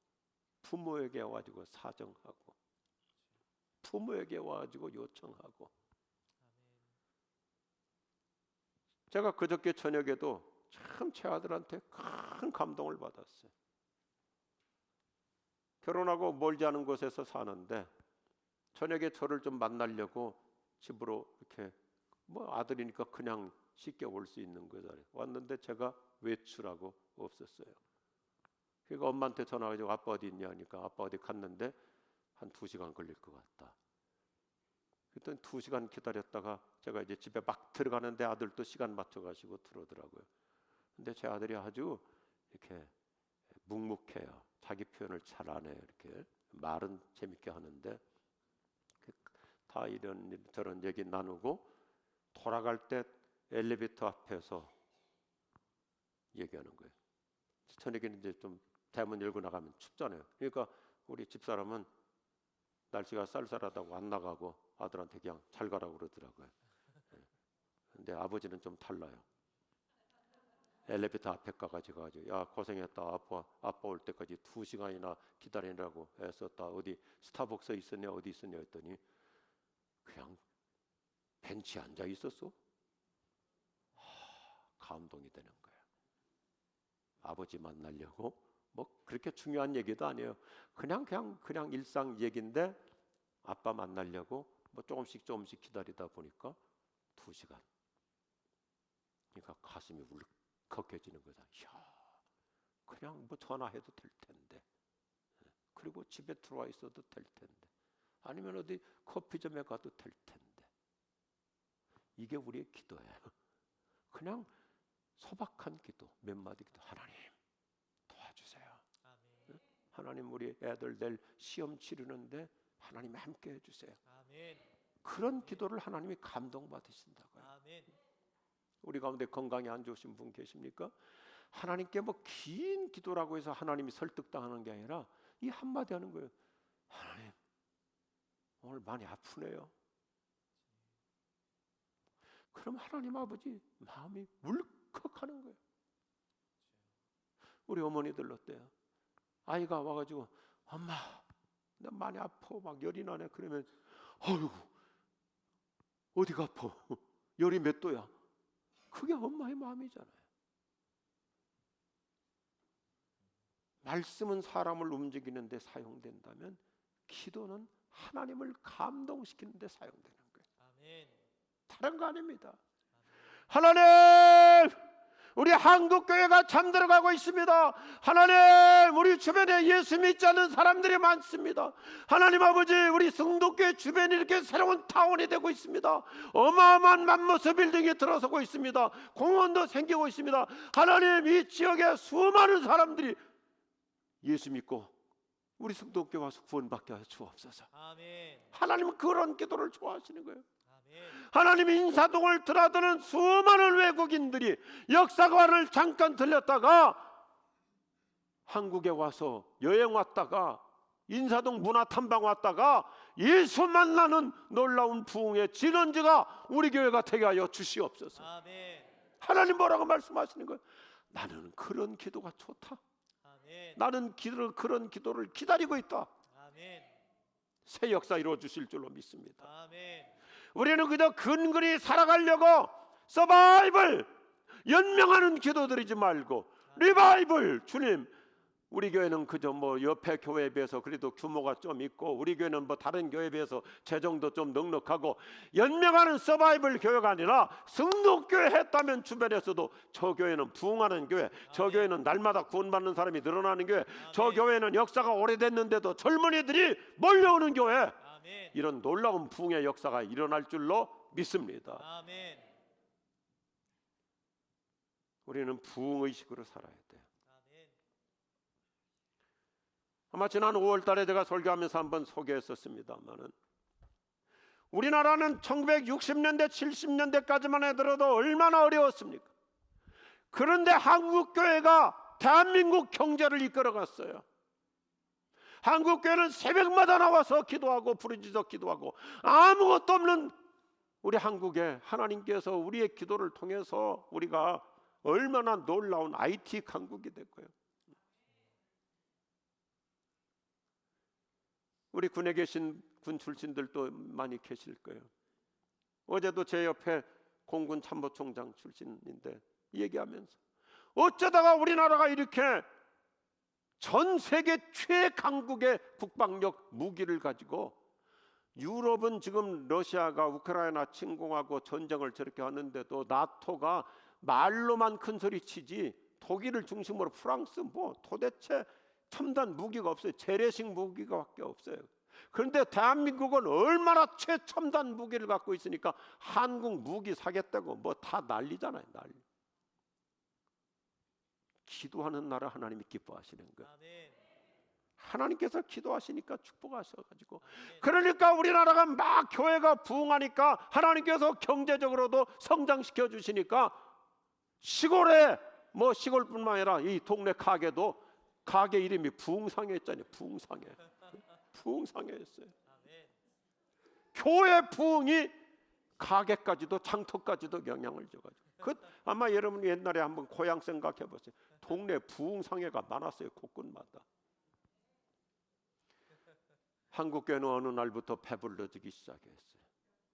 부모에게 와가지고 사정하고, 부모에게 와가지고 요청하고. 제가 그저께 저녁에도 참 제 아들한테 큰 감동을 받았어요. 결혼하고 멀지 않은 곳에서 사는데 저녁에 저를 좀 만나려고 집으로 이렇게, 뭐 아들이니까 그냥 쉽게 올 수 있는 거잖아요. 왔는데 제가 외출하고 없었어요. 그러니까 엄마한테 전화해가지고 아빠 어디 있냐 하니까 아빠 어디 갔는데 한 2시간 걸릴 것 같다. 그랬더니 2시간 기다렸다가 제가 이제 집에 막 들어가는데 아들도 시간 맞춰가지고 들어오더라고요. 근데 제 아들이 아주 이렇게 묵묵해요. 자기 표현을 잘 안 해요. 이렇게 말은 재밌게 하는데 다 이런 저런 얘기 나누고 돌아갈 때 엘리베이터 앞에서 얘기하는 거예요. 저녁에는 이제 좀 대문 열고 나가면 춥잖아요. 그러니까 우리 집사람은 날씨가 쌀쌀하다고 안 나가고 아들한테 그냥 잘 가라고 그러더라고요. 근데 아버지는 좀 달라요. 엘리베이터 앞에 가가지고 야 고생했다, 아빠 올 때까지 2시간이나 기다리느라고 애썼다, 어디 스타벅스 있었냐 어디 있었냐 했더니 그냥 벤치에 앉아 있었어. 감동이 되는 거예요. 아버지 만나려고 뭐 그렇게 중요한 얘기도 아니에요. 그냥 일상 얘기인데 아빠 만나려고 뭐 조금씩 기다리다 보니까 2시간. 그러니까 가슴이 울컥해지는 거다. 야, 그냥 뭐 전화해도 될 텐데, 그리고 집에 들어와 있어도 될 텐데, 아니면 어디 커피점에 가도 될 텐데. 이게 우리의 기도예요. 그냥 소박한 기도, 몇 마디 기도. 하나님 도와주세요. 아멘. 하나님 우리 애들 내일 시험 치르는데 하나님 함께 해주세요. 아멘. 그런 기도를 하나님이 감동받으신다고요. 아멘. 우리 가운데 건강이 안 좋으신 분 계십니까? 하나님께 뭐 긴 기도라고 해서 하나님이 설득당하는 게 아니라 이 한마디 하는 거예요. 하나님 오늘 많이 아프네요. 그럼 하나님 아버지 마음이 울컥하는 거예요. 우리 어머니들 어때요? 아이가 와가지고 엄마 나 많이 아파 막 열이 나네. 그러면 어이구 어디가 아파? 열이 몇 도야? 그게 엄마의 마음이잖아요. 말씀은 사람을 움직이는 데 사용된다면 기도는 하나님을 감동시키는 데 사용되는 거예요. 아멘. 다른 거 아닙니다. 하나님 우리 한국교회가 잠들어가고 있습니다. 하나님 우리 주변에 예수 믿지 않는 사람들이 많습니다. 하나님 아버지 우리 성도교회 주변이 이렇게 새로운 타운이 되고 있습니다. 어마어마한 맘모스 빌딩이 들어서고 있습니다. 공원도 생기고 있습니다. 하나님 이 지역에 수많은 사람들이 예수 믿고 우리 성도교회 와서 구원받게 하여 주옵소서. 아멘. 하나님은 그런 기도를 좋아하시는 거예요. 아멘. 하나님 인사동을 드나드는 수많은 외국인들이 역사관을 잠깐 들렸다가 한국에 와서 여행 왔다가 인사동 문화탐방 왔다가 예수 만나는 놀라운 부흥의 진원지가 우리 교회가 되게 하여 주시옵소서. 아멘. 하나님 뭐라고 말씀하시는 거예요? 나는 그런 기도가 좋다. 아멘. 나는 그런 기도를 기다리고 있다. 아멘. 새 역사 이루어 주실 줄로 믿습니다. 아멘. 우리는 그저 근근히 살아가려고 서바이벌 연명하는 기도드리지 말고 리바이벌. 주님 우리 교회는 그저 뭐 옆에 교회에 비해서 그래도 규모가 좀 있고 우리 교회는 뭐 다른 교회에 비해서 재정도 좀 넉넉하고 연명하는 서바이벌 교회가 아니라 성도교회 했다면 주변에서도 저 교회는 부흥하는 교회, 저 교회는 날마다 구원받는 사람이 늘어나는 교회, 저 교회는 역사가 오래됐는데도 젊은이들이 몰려오는 교회, 아멘. 이런 놀라운 부흥의 역사가 일어날 줄로 믿습니다. 아멘. 우리는 부흥의식으로 살아야 돼요. 아멘. 아마 지난 5월 달에 제가 설교하면서 한번 소개했었습니다만은 우리나라는 1960년대 70년대까지만 해더라도 얼마나 어려웠습니까? 그런데 한국교회가 대한민국 경제를 이끌어갔어요. 한국교회는 새벽마다 나와서 기도하고 부르짖어 기도하고 아무것도 없는 우리 한국에 하나님께서 우리의 기도를 통해서 우리가 얼마나 놀라운 IT 강국이 됐고요. 우리 군에 계신 군 출신들도 많이 계실 거예요. 어제도 제 옆에 공군 참모총장 출신인데 얘기하면서 어쩌다가 우리나라가 이렇게 전 세계 최강국의 국방력 무기를 가지고, 유럽은 지금 러시아가 우크라이나 침공하고 전쟁을 저렇게 하는데도 나토가 말로만 큰 소리 치지 독일을 중심으로 프랑스 뭐 도대체 첨단 무기가 없어요. 재래식 무기가밖에 없어요. 그런데 대한민국은 얼마나 최첨단 무기를 갖고 있으니까 한국 무기 사겠다고 뭐 다 난리잖아요. 난리. 기도하는 나라 하나님이 기뻐하시는 거예요. 아멘. 하나님께서 기도하시니까 축복하셔가지고, 그러니까 우리나라가 막 교회가 부흥하니까 하나님께서 경제적으로도 성장시켜 주시니까 시골에 뭐 시골뿐만 아니라 이 동네 가게도 가게 이름이 부흥상회였잖아요. 부흥상회였어요. 아멘. 교회 부흥이 가게까지도 장터까지도 영향을 줘가지고, 그 아마 여러분 옛날에 한번 고향 생각해 보세요. 동네 부흥상회가 많았어요. 곳곳마다. 한국교회는 어느 날부터 배불러지기 시작했어요.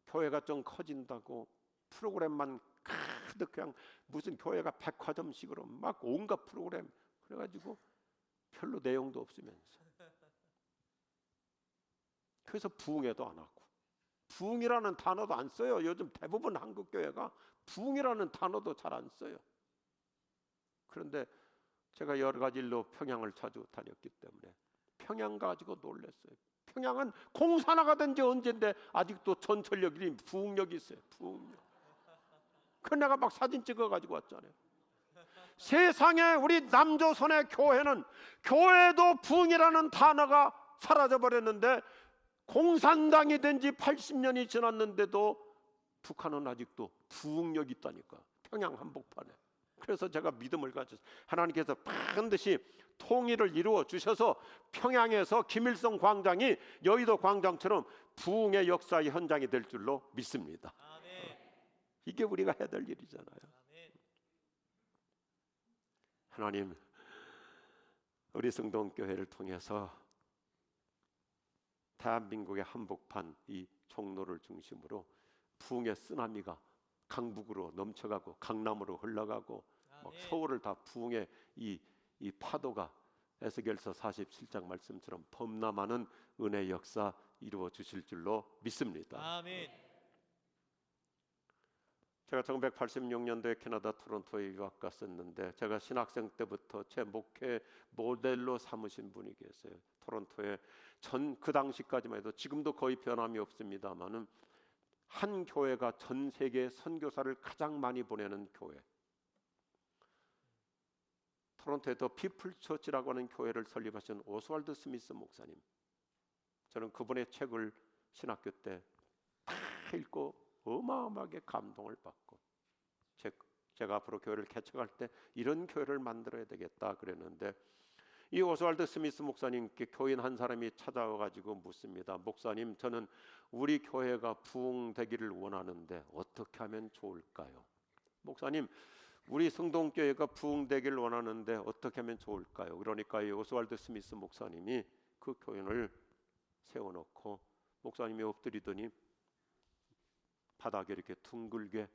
교회가 좀 커진다고 프로그램만 가득, 그냥 무슨 교회가 백화점식으로 막 온갖 프로그램, 그래가지고 별로 내용도 없으면서, 그래서 부흥회도 안 하고 부흥이라는 단어도 안 써요. 요즘 대부분 한국교회가 부흥이라는 단어도 잘 안 써요. 그런데 제가 여러 가지 일로 평양을 자주 다녔기 때문에 평양 가지고 놀랐어요. 평양은 공사 나가던 지 언젠데 아직도 전철역이 부흥역이 있어요. 부흥역. 그 내가 막 사진 찍어 가지고 왔잖아요. 세상에 우리 남조선의 교회는, 교회도 부흥이라는 단어가 사라져 버렸는데, 공산당이 된 지 80년이 지났는데도 북한은 아직도 부흥력이 있다니까. 평양 한복판에. 그래서 제가 믿음을 가졌어요. 하나님께서 반드시 통일을 이루어 주셔서 평양에서 김일성 광장이 여의도 광장처럼 부흥의 역사의 현장이 될 줄로 믿습니다. 아멘. 이게 우리가 해야 될 일이잖아요. 아멘. 하나님, 우리 성동교회를 통해서 대한민국의 한복판 이 종로를 중심으로 부흥의 쓰나미가 강북으로 넘쳐가고 강남으로 흘러가고 막 서울을 다 부흥의 이 파도가 에스겔서 47장 말씀처럼 범람하는 은혜의 역사 이루어 주실 줄로 믿습니다. 아멘. 제가 1986년도에 캐나다 토론토에 유학 갔었는데, 제가 신학생 때부터 제 목회 모델로 삼으신 분이 계세요. 토론토에 그 당시까지만 해도, 지금도 거의 변함이 없습니다만은 한 교회가 전 세계 선교사를 가장 많이 보내는 교회, 토론토에 더 피플 처치라고 하는 교회를 설립하신 오스왈드 스미스 목사님, 저는 그분의 책을 신학교 때 다 읽고 어마어마하게 감동을 받고, 제가 앞으로 교회를 개척할 때 이런 교회를 만들어야 되겠다 그랬는데, 이 오스왈드 스미스 목사님께 교인 한 사람이 찾아와 가지고 묻습니다. 목사님, 저는 우리 교회가 부흥되기를 원하는데 어떻게 하면 좋을까요? 목사님, 우리 성동교회가 부흥되기를 원하는데 어떻게 하면 좋을까요? 그러니까 이 오스왈드 스미스 목사님이 그 교인을 세워놓고 목사님이 엎드리더니 바닥에 이렇게 둥글게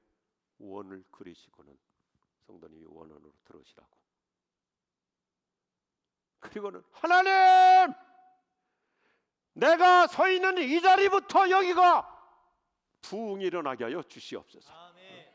원을 그리시고는 성도님이 원원으로 들어오시라고. 그리고는 하나님, 내가 서 있는 이 자리부터 여기가 부흥이 일어나게 하여 주시옵소서. 아멘.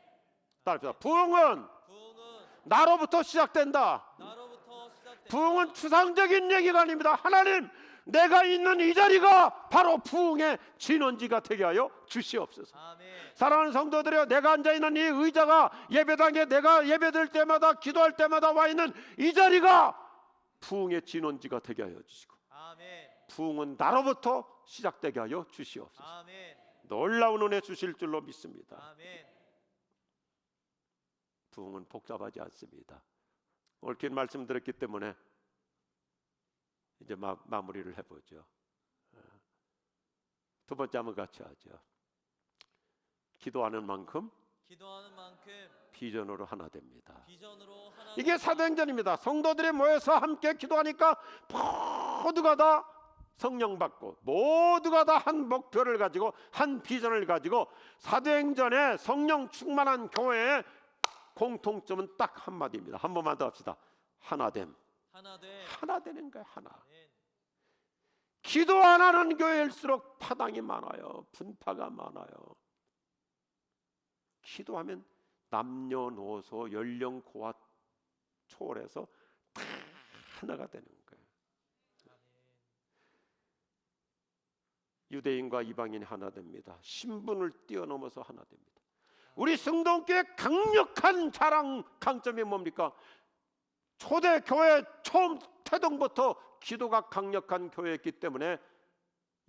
따라합시다. 부흥은 부흥은 나로부터 시작된다. 나로부터 시작된다. 부흥은 추상적인 얘기가 아닙니다. 하나님, 내가 있는 이 자리가 바로 부흥의 진원지가 되게 하여 주시옵소서. 아멘. 사랑하는 성도들이여, 내가 앉아있는 이 의자가 예배당에 내가 예배드릴 때마다 기도할 때마다 와 있는 이 자리가 부흥의 진원지가 되게 하여 주시고, 아멘. 부흥은 나로부터 시작되게 하여 주시옵소서. 아멘. 놀라운 은혜 주실 줄로 믿습니다. 아멘. 부흥은 복잡하지 않습니다. 옳게 말씀드렸기 때문에 이제 마무리를 해보죠. 두 번째 한번 같이 하죠. 기도하는 만큼 비전으로 하나 됩니다. 비전으로 하나. 이게 사도행전입니다. 성도들이 모여서 함께 기도하니까 모두가 다 성령 받고 모두가 다 한 목표를 가지고 한 비전을 가지고 사도행전에 성령 충만한 교회의 공통점은 딱 한마디입니다. 한 번만 더 합시다. 하나됨. 하나 되는 거예요. 하나. 기도 안 하는 교회일수록 파당이 많아요. 분파가 많아요. 기도하면 남녀노소 연령 고와 초월해서 다 하나가 되는 거예요. 유대인과 이방인이 하나 됩니다. 신분을 뛰어넘어서 하나 됩니다. 우리 성동교회 강력한 자랑 강점이 뭡니까? 초대 교회 처음 태동부터 기도가 강력한 교회였기 때문에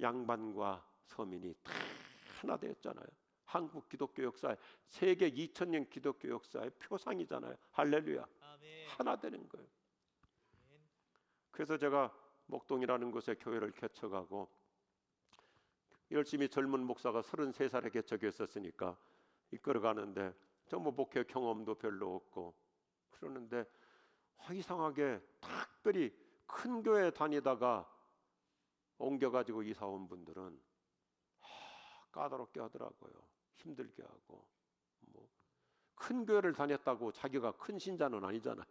양반과 서민이 다 하나 되었잖아요. 한국 기독교 역사에 세계 2000년 기독교 역사의 표상이잖아요. 할렐루야. 하나 되는 거예요. 그래서 제가 목동이라는 곳에 교회를 개척하고 열심히 젊은 목사가 33살에 개척했었으니까 이끌어가는데 뭐 목회 경험도 별로 없고 그러는데 이상하게 특별히 큰 교회 다니다가 옮겨가지고 이사 온 분들은 까다롭게 하더라고요. 힘들게 하고 뭐 큰 교회를 다녔다고 자기가 큰 신자는 아니잖아요.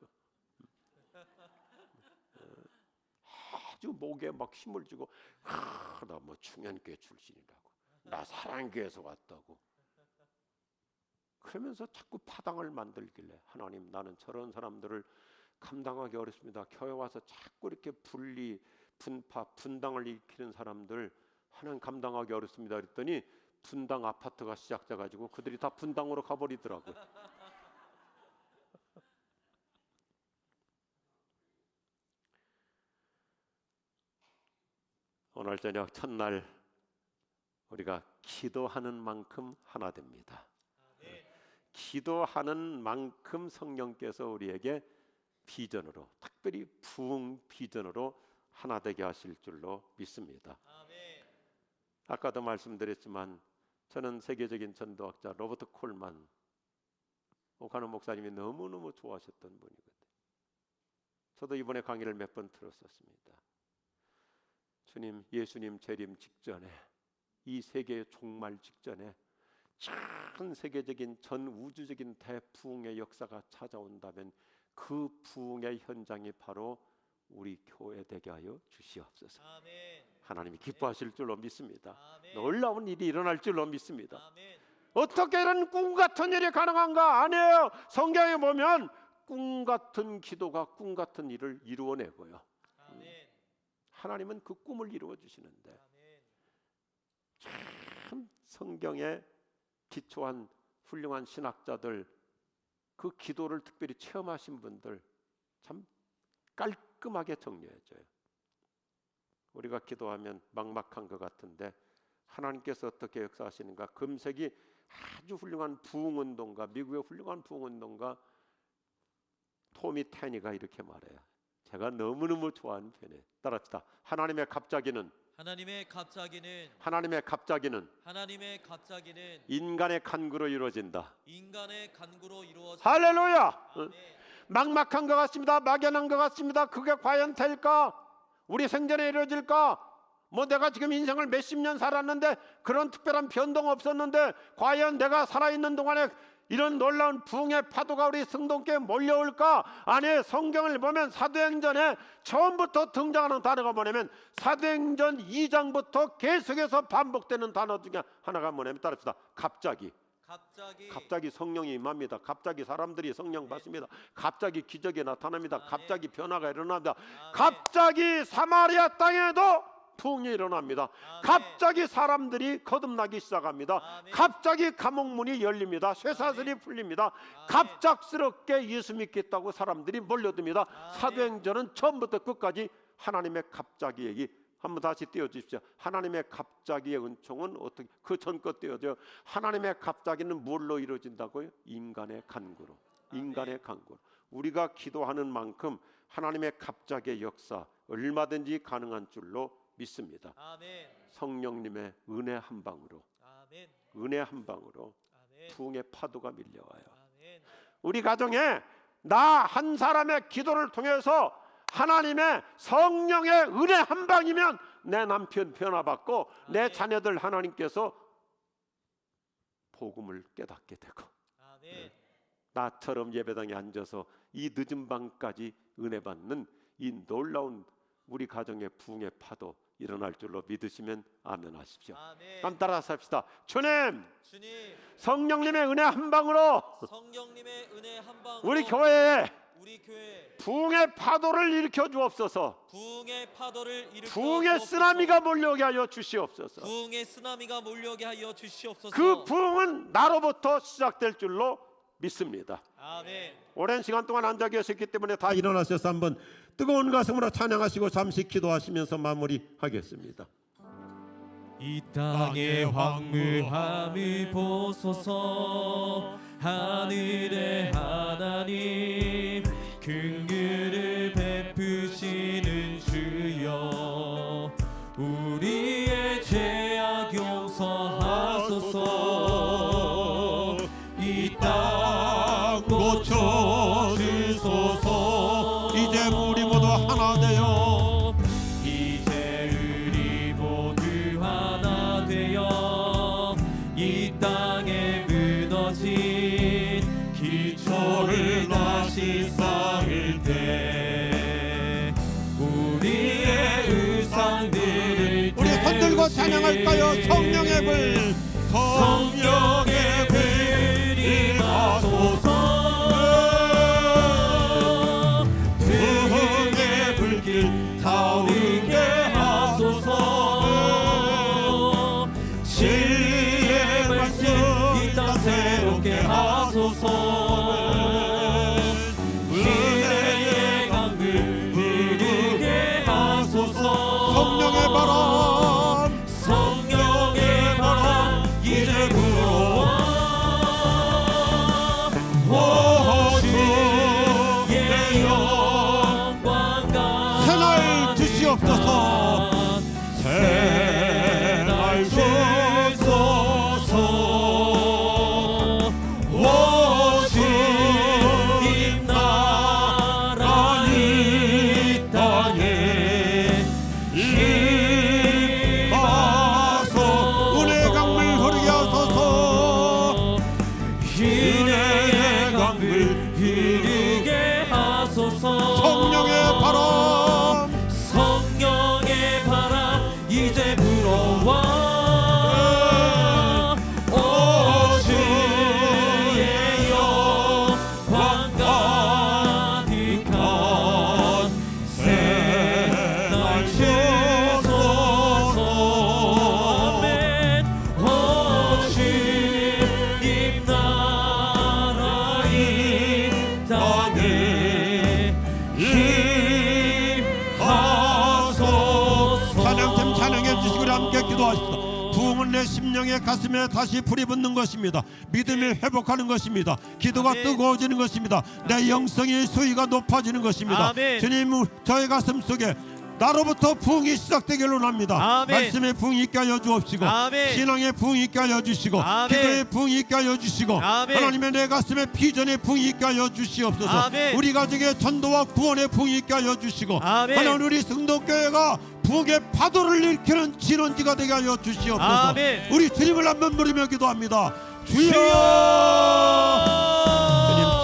아주 목에 막 힘을 주고 나 뭐 충현교회 출신이라고 나 사랑교회에서 왔다고 그러면서 자꾸 파당을 만들길래 하나님 나는 저런 사람들을 감당하기 어렵습니다. 교회 와서 자꾸 이렇게 분리, 분파, 분당을 일으키는 사람들 하나님 감당하기 어렵습니다. 그랬더니 분당 아파트가 시작돼가지고 그들이 다 분당으로 가버리더라고요. 오늘 저녁 첫날 우리가 기도하는 만큼 하나 됩니다. 기도하는 만큼 성령께서 우리에게 비전으로 특별히 부흥 비전으로 하나 되게 하실 줄로 믿습니다. 아까도 말씀드렸지만 저는 세계적인 전도학자 로버트 콜만 오카노 목사님이 너무너무 좋아하셨던 분이거든요. 저도 이번에 강의를 몇 번 들었었습니다. 주님, 예수님 재림 직전에 이 세계의 종말 직전에 전 세계적인 전 우주적인 대부흥의 역사가 찾아온다면 그 부흥의 현장이 바로 우리 교회 되게 하여 주시옵소서. 하나님이 기뻐하실 줄로 믿습니다. 놀라운 일이 일어날 줄로 믿습니다. 어떻게 이런 꿈 같은 일이 가능한가? 아니에요. 성경에 보면 꿈 같은 기도가 꿈 같은 일을 이루어내고요. 하나님은 그 꿈을 이루어 주시는데 참 성경에 기초한 훌륭한 신학자들 그 기도를 특별히 체험하신 분들 참 깔끔하게 정리해줘요. 우리가 기도하면 막막한 것 같은데 하나님께서 어떻게 역사하시는가? 금세기 아주 훌륭한 부흥운동가, 미국의 훌륭한 부흥운동가 토미 테니가 이렇게 말해요. 제가 너무너무 좋아하는 편이에요. 따라합시다. 하나님의 갑자기는 인간의 간구로 이루어진다. 할렐루야. 막막한 것 같습니다. 막연한 것 같습니다. 그게 과연 될까? 우리 생전에 이루어질까? 뭐 내가 지금 인생을 몇십 년 살았는데 그런 특별한 변동 없었는데 과연 내가 살아있는 동안에 이런 놀라운 부흥의 파도가 우리 성동교회에 몰려올까? 아니, 성경을 보면 사도행전에 처음부터 등장하는 단어가 뭐냐면 사도행전 2장부터 계속해서 반복되는 단어 중에 하나가 뭐냐면 따릅시다. 갑자기 성령이 임합니다. 갑자기 사람들이 성령 받습니다. 갑자기 기적이 나타납니다. 갑자기 변화가 일어납니다. 갑자기 사마리아 땅에도 부흥이 일어납니다. 갑자기 사람들이 거듭나기 시작합니다. 갑자기 감옥문이 열립니다. 쇠사슬이 풀립니다. 갑작스럽게 예수 믿겠다고 사람들이 몰려듭니다. 사도행전은 처음부터 끝까지 하나님의 갑자기 얘기. 한번 다시 띄워주십시오. 하나님의 갑자기의 은총은 어떻게 그 전껏 띄워줘요. 하나님의 갑자기는 뭘로 이루어진다고요? 인간의 간구로. 인간의 간구로. 우리가 기도하는 만큼 하나님의 갑자기의 역사 얼마든지 가능한 줄로 믿습니다. 성령님의 은혜 한 방으로 은혜 한 방으로 부흥의 파도가 밀려와요. 우리 가정에 나 한 사람의 기도를 통해서 하나님의 성령의 은혜 한 방이면 내 남편 변화받고 내 자녀들 하나님께서 복음을 깨닫게 되고 아멘. 나처럼 예배당에 앉아서 이 늦은 밤까지 은혜 받는 이 놀라운 우리 가정의 부흥의 파도 일어날 줄로 믿으시면 아멘 하십시오. 아멘. 그럼 따라서 합시다. 주님, 주님, 성령님의 은혜 한 방으로 성령님의 은혜 한 방 우리 교회에 우리 교회 부흥의 파도를 일으켜 주옵소서. 부흥의 파도를 일으켜 부흥의 주옵소서. 쓰나미가 몰려오게 하여 주시옵소서. 부흥의 쓰나미가 몰려오게 하여 주시옵소서. 그 부흥은 나로부터 시작될 줄로 믿습니다. 아멘. 오랜 시간 동안 앉아 계셨기 때문에 다 일어나셔서 한번 뜨거운 가슴으로 찬양하시고 잠시 기도하시면서 마무리하겠습니다. 이 땅의 황무함을 보소서. 하늘의 하나님 긍휼을 베푸시는 주여 우리의 죄악 용서하소서. 이 땅 고쳐주소서. 이제 우리 모두 하나 되어 이제 우리 모두 하나 되어 이 땅에 무너진 기초를 다시 쌓을 때 우리의 의상들을 우리 손 들고 찬양할까요? 성령의 불, 성령의 불이 임하소서. 부흥의 불길 타오르게 하소서. 진리의 말씀 이 땅 새롭게 하소서. 은혜의 강물 흐르게 하소서. 성령의 바람, 성령의 바람 이제 불어와. 오 주의 영광과 새날 주시옵소서. 새날 주소서. 오 주님 나라 이 땅에 임하소. 은혜의 강물 흐르게 하소서. 은혜의 강물 흐르게 하소서. 성령의 바람, 성령의 바람 이제 불어와. 오 주의 영광 가득한 새날 주소서. 아멘. 오 주님 나라 이 땅에 임하소서. 찬양팀 찬양해 주시고 우리 함께 기도하십시다. 부흥은 내 심령의 가슴에 다시 불이 붙는 것입니다. 믿음이 회복하는 것입니다. 기도가 아멘. 뜨거워지는 것입니다. 내 영성의 수위가 높아지는 것입니다. 아멘. 주님, 저의 가슴 속에 나로부터 부흥이 시작되기를 원합니다. 아멘. 말씀의 부흥이 있게 하여 주옵시고, 아멘. 신앙의 부흥이 있게 하여 주시고, 아멘. 기도의 부흥이 있게 하여 주시고, 아멘. 하나님의 내 가슴에 비전의 부흥이 있게 하여 주시옵소서. 아멘. 우리 가정의 전도와 구원의 부흥이 있게 하여 주시고, 아멘. 하나님 우리 성도교회가 부흥의 파도를 일으키는 진원지가 되게 하여 주시옵소서. 아멘. 우리 주님을 한번 부르며 기도합니다. 주여!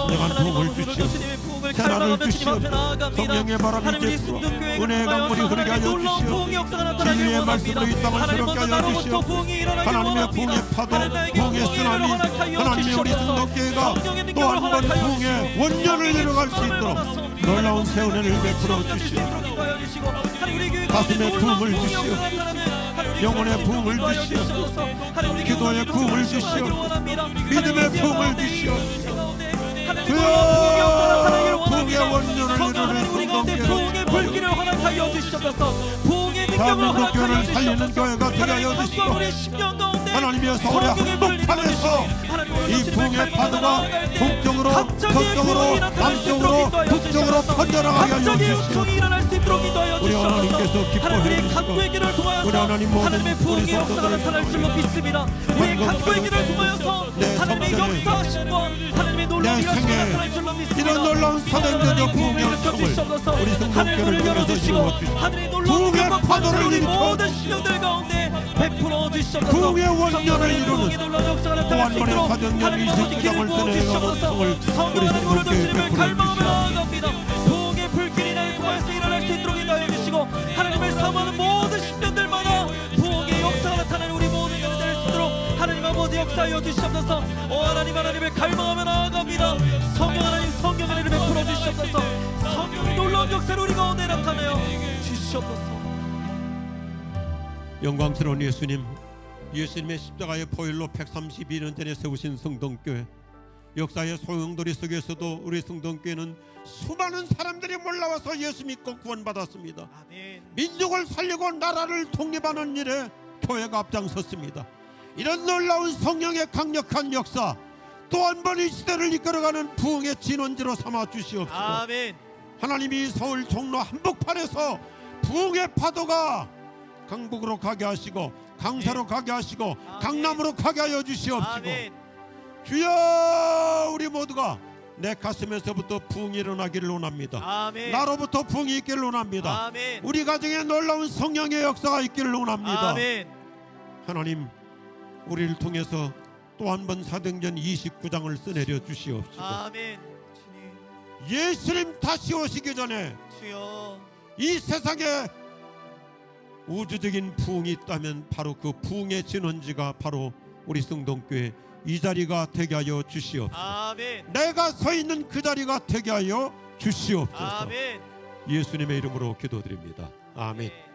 진정한 부흥을 주시옵소서. 새날을 주시옵소서. 성령의 바람이 이제 불어 은혜의 강물이 흐르게 하여 주시옵소서. 진리의 말씀으로 이 땅을 새롭게 하여 주시옵소서. 하나님의 부흥의 파도, 부흥의 쓰나미, 하나님의 우리 성도교회가 또 한 번 부흥의 원년을 이뤄갈 수 있도록 놀라운 새 은혜를 베풀어 주시옵소서. 가슴에 부흥을 주시옵소서. 영혼의 부흥을 주시옵소서. 기도의 부흥을 주시옵소서. 믿음의 부흥을 주시옵소서. 주여, 부흥의 원년을 이루는 성도교회, 불길을 허락하여 주시옵소서. 부흥의 대한민국 교회를 살리는 교회가 되게 하여 주시고, 하나님의 서울의 한복판에서 이 부흥의 파도가 동쪽으로, 서쪽으로, 남쪽으로, 북쪽으로 퍼져나가게 하여 주시옵소서. 우리 하나님께서 기뻐해 주시고, 우리 하나님 모든 하나님의 우리 부흥의 역사가 성도들을 나타날 줄로 믿습니다. 우리의 간구의 길을 통하여서 하나님의 역사하심과 하나님의 놀라운 내 역사가 생에 나타날 줄로 믿습니다. 이런 놀라운 사명자적 부흥의 부흥을 역성을 주시옵소서. 우리 하늘문을 성도교회를 통해서 열어주시고 이루어 주시고, 하늘의 놀라운 부흥의 영광 파도를 관심을 우리 하나님이 모든 도와주시오. 신령들 가운데 베풀어 주시옵소서. 부흥의 원년을 성령의 이루는 부흥이 놀라운 역사가 나타날 수 또한 번의 있도록 사전년 하나님 아버지 29장을 기름 부어 써내가는 주시옵소서. 성을 성령 우리 하나님 우리 성도께 주님을 베풀어 갈망하며 주시옵소서. 나아갑니다. 부흥의 불길이 날 통하여서 일어날 수 있도록 인도하여 주시고 하나님을 사모하는 모든 신령들마다 부흥의 역사가 나타나는 우리 모든 영혼이 될 수 있도록 하나님 아버지 역사하여 주시옵소서. 오 하나님 하나님을 갈망하며 나아갑니다. 성령 하나님 성령의 은혜를 베풀어 주시옵소서. 성령의 놀라운 역사를 우리 가운데 나타내어 주시옵소서. 영광스러운 예수님, 예수님의 십자가의 보혈로 132년 전에 세우신 성동교회, 역사의 소용돌이 속에서도 우리 성동교회는 수많은 사람들이 몰라와서 예수 믿고 구원받았습니다. 아멘. 민족을 살리고 나라를 독립하는 일에 교회가 앞장섰습니다. 이런 놀라운 성령의 강력한 역사, 또 한 번 이 시대를 이끌어가는 부흥의 진원지로 삼아 주시옵소서. 아멘. 하나님이 서울 종로 한복판에서 부흥의 파도가 강북으로 가게 하시고 강사로 가게 하시고 강남으로 가게 하여 주시옵시고, 아멘. 주여, 우리 모두가 내 가슴에서부터 부흥이 일어나기를 원합니다. 아멘. 나로부터 부흥이 있기를 원합니다. 아멘. 우리 가정에 놀라운 성령의 역사가 있기를 원합니다. 아멘. 하나님, 우리를 통해서 또 한 번 사도행전 29장을 써내려 주시옵시고, 아멘. 주님, 예수님 다시 오시기 전에 주여. 이 세상에 우주적인 부흥이 있다면 바로 그 부흥의 진원지가 바로 우리 성동교회 이 자리가 되게 하여 주시옵소서. 아멘. 내가 서 있는 그 자리가 되게 하여 주시옵소서. 아멘. 예수님의 이름으로 기도드립니다. 아멘. 네.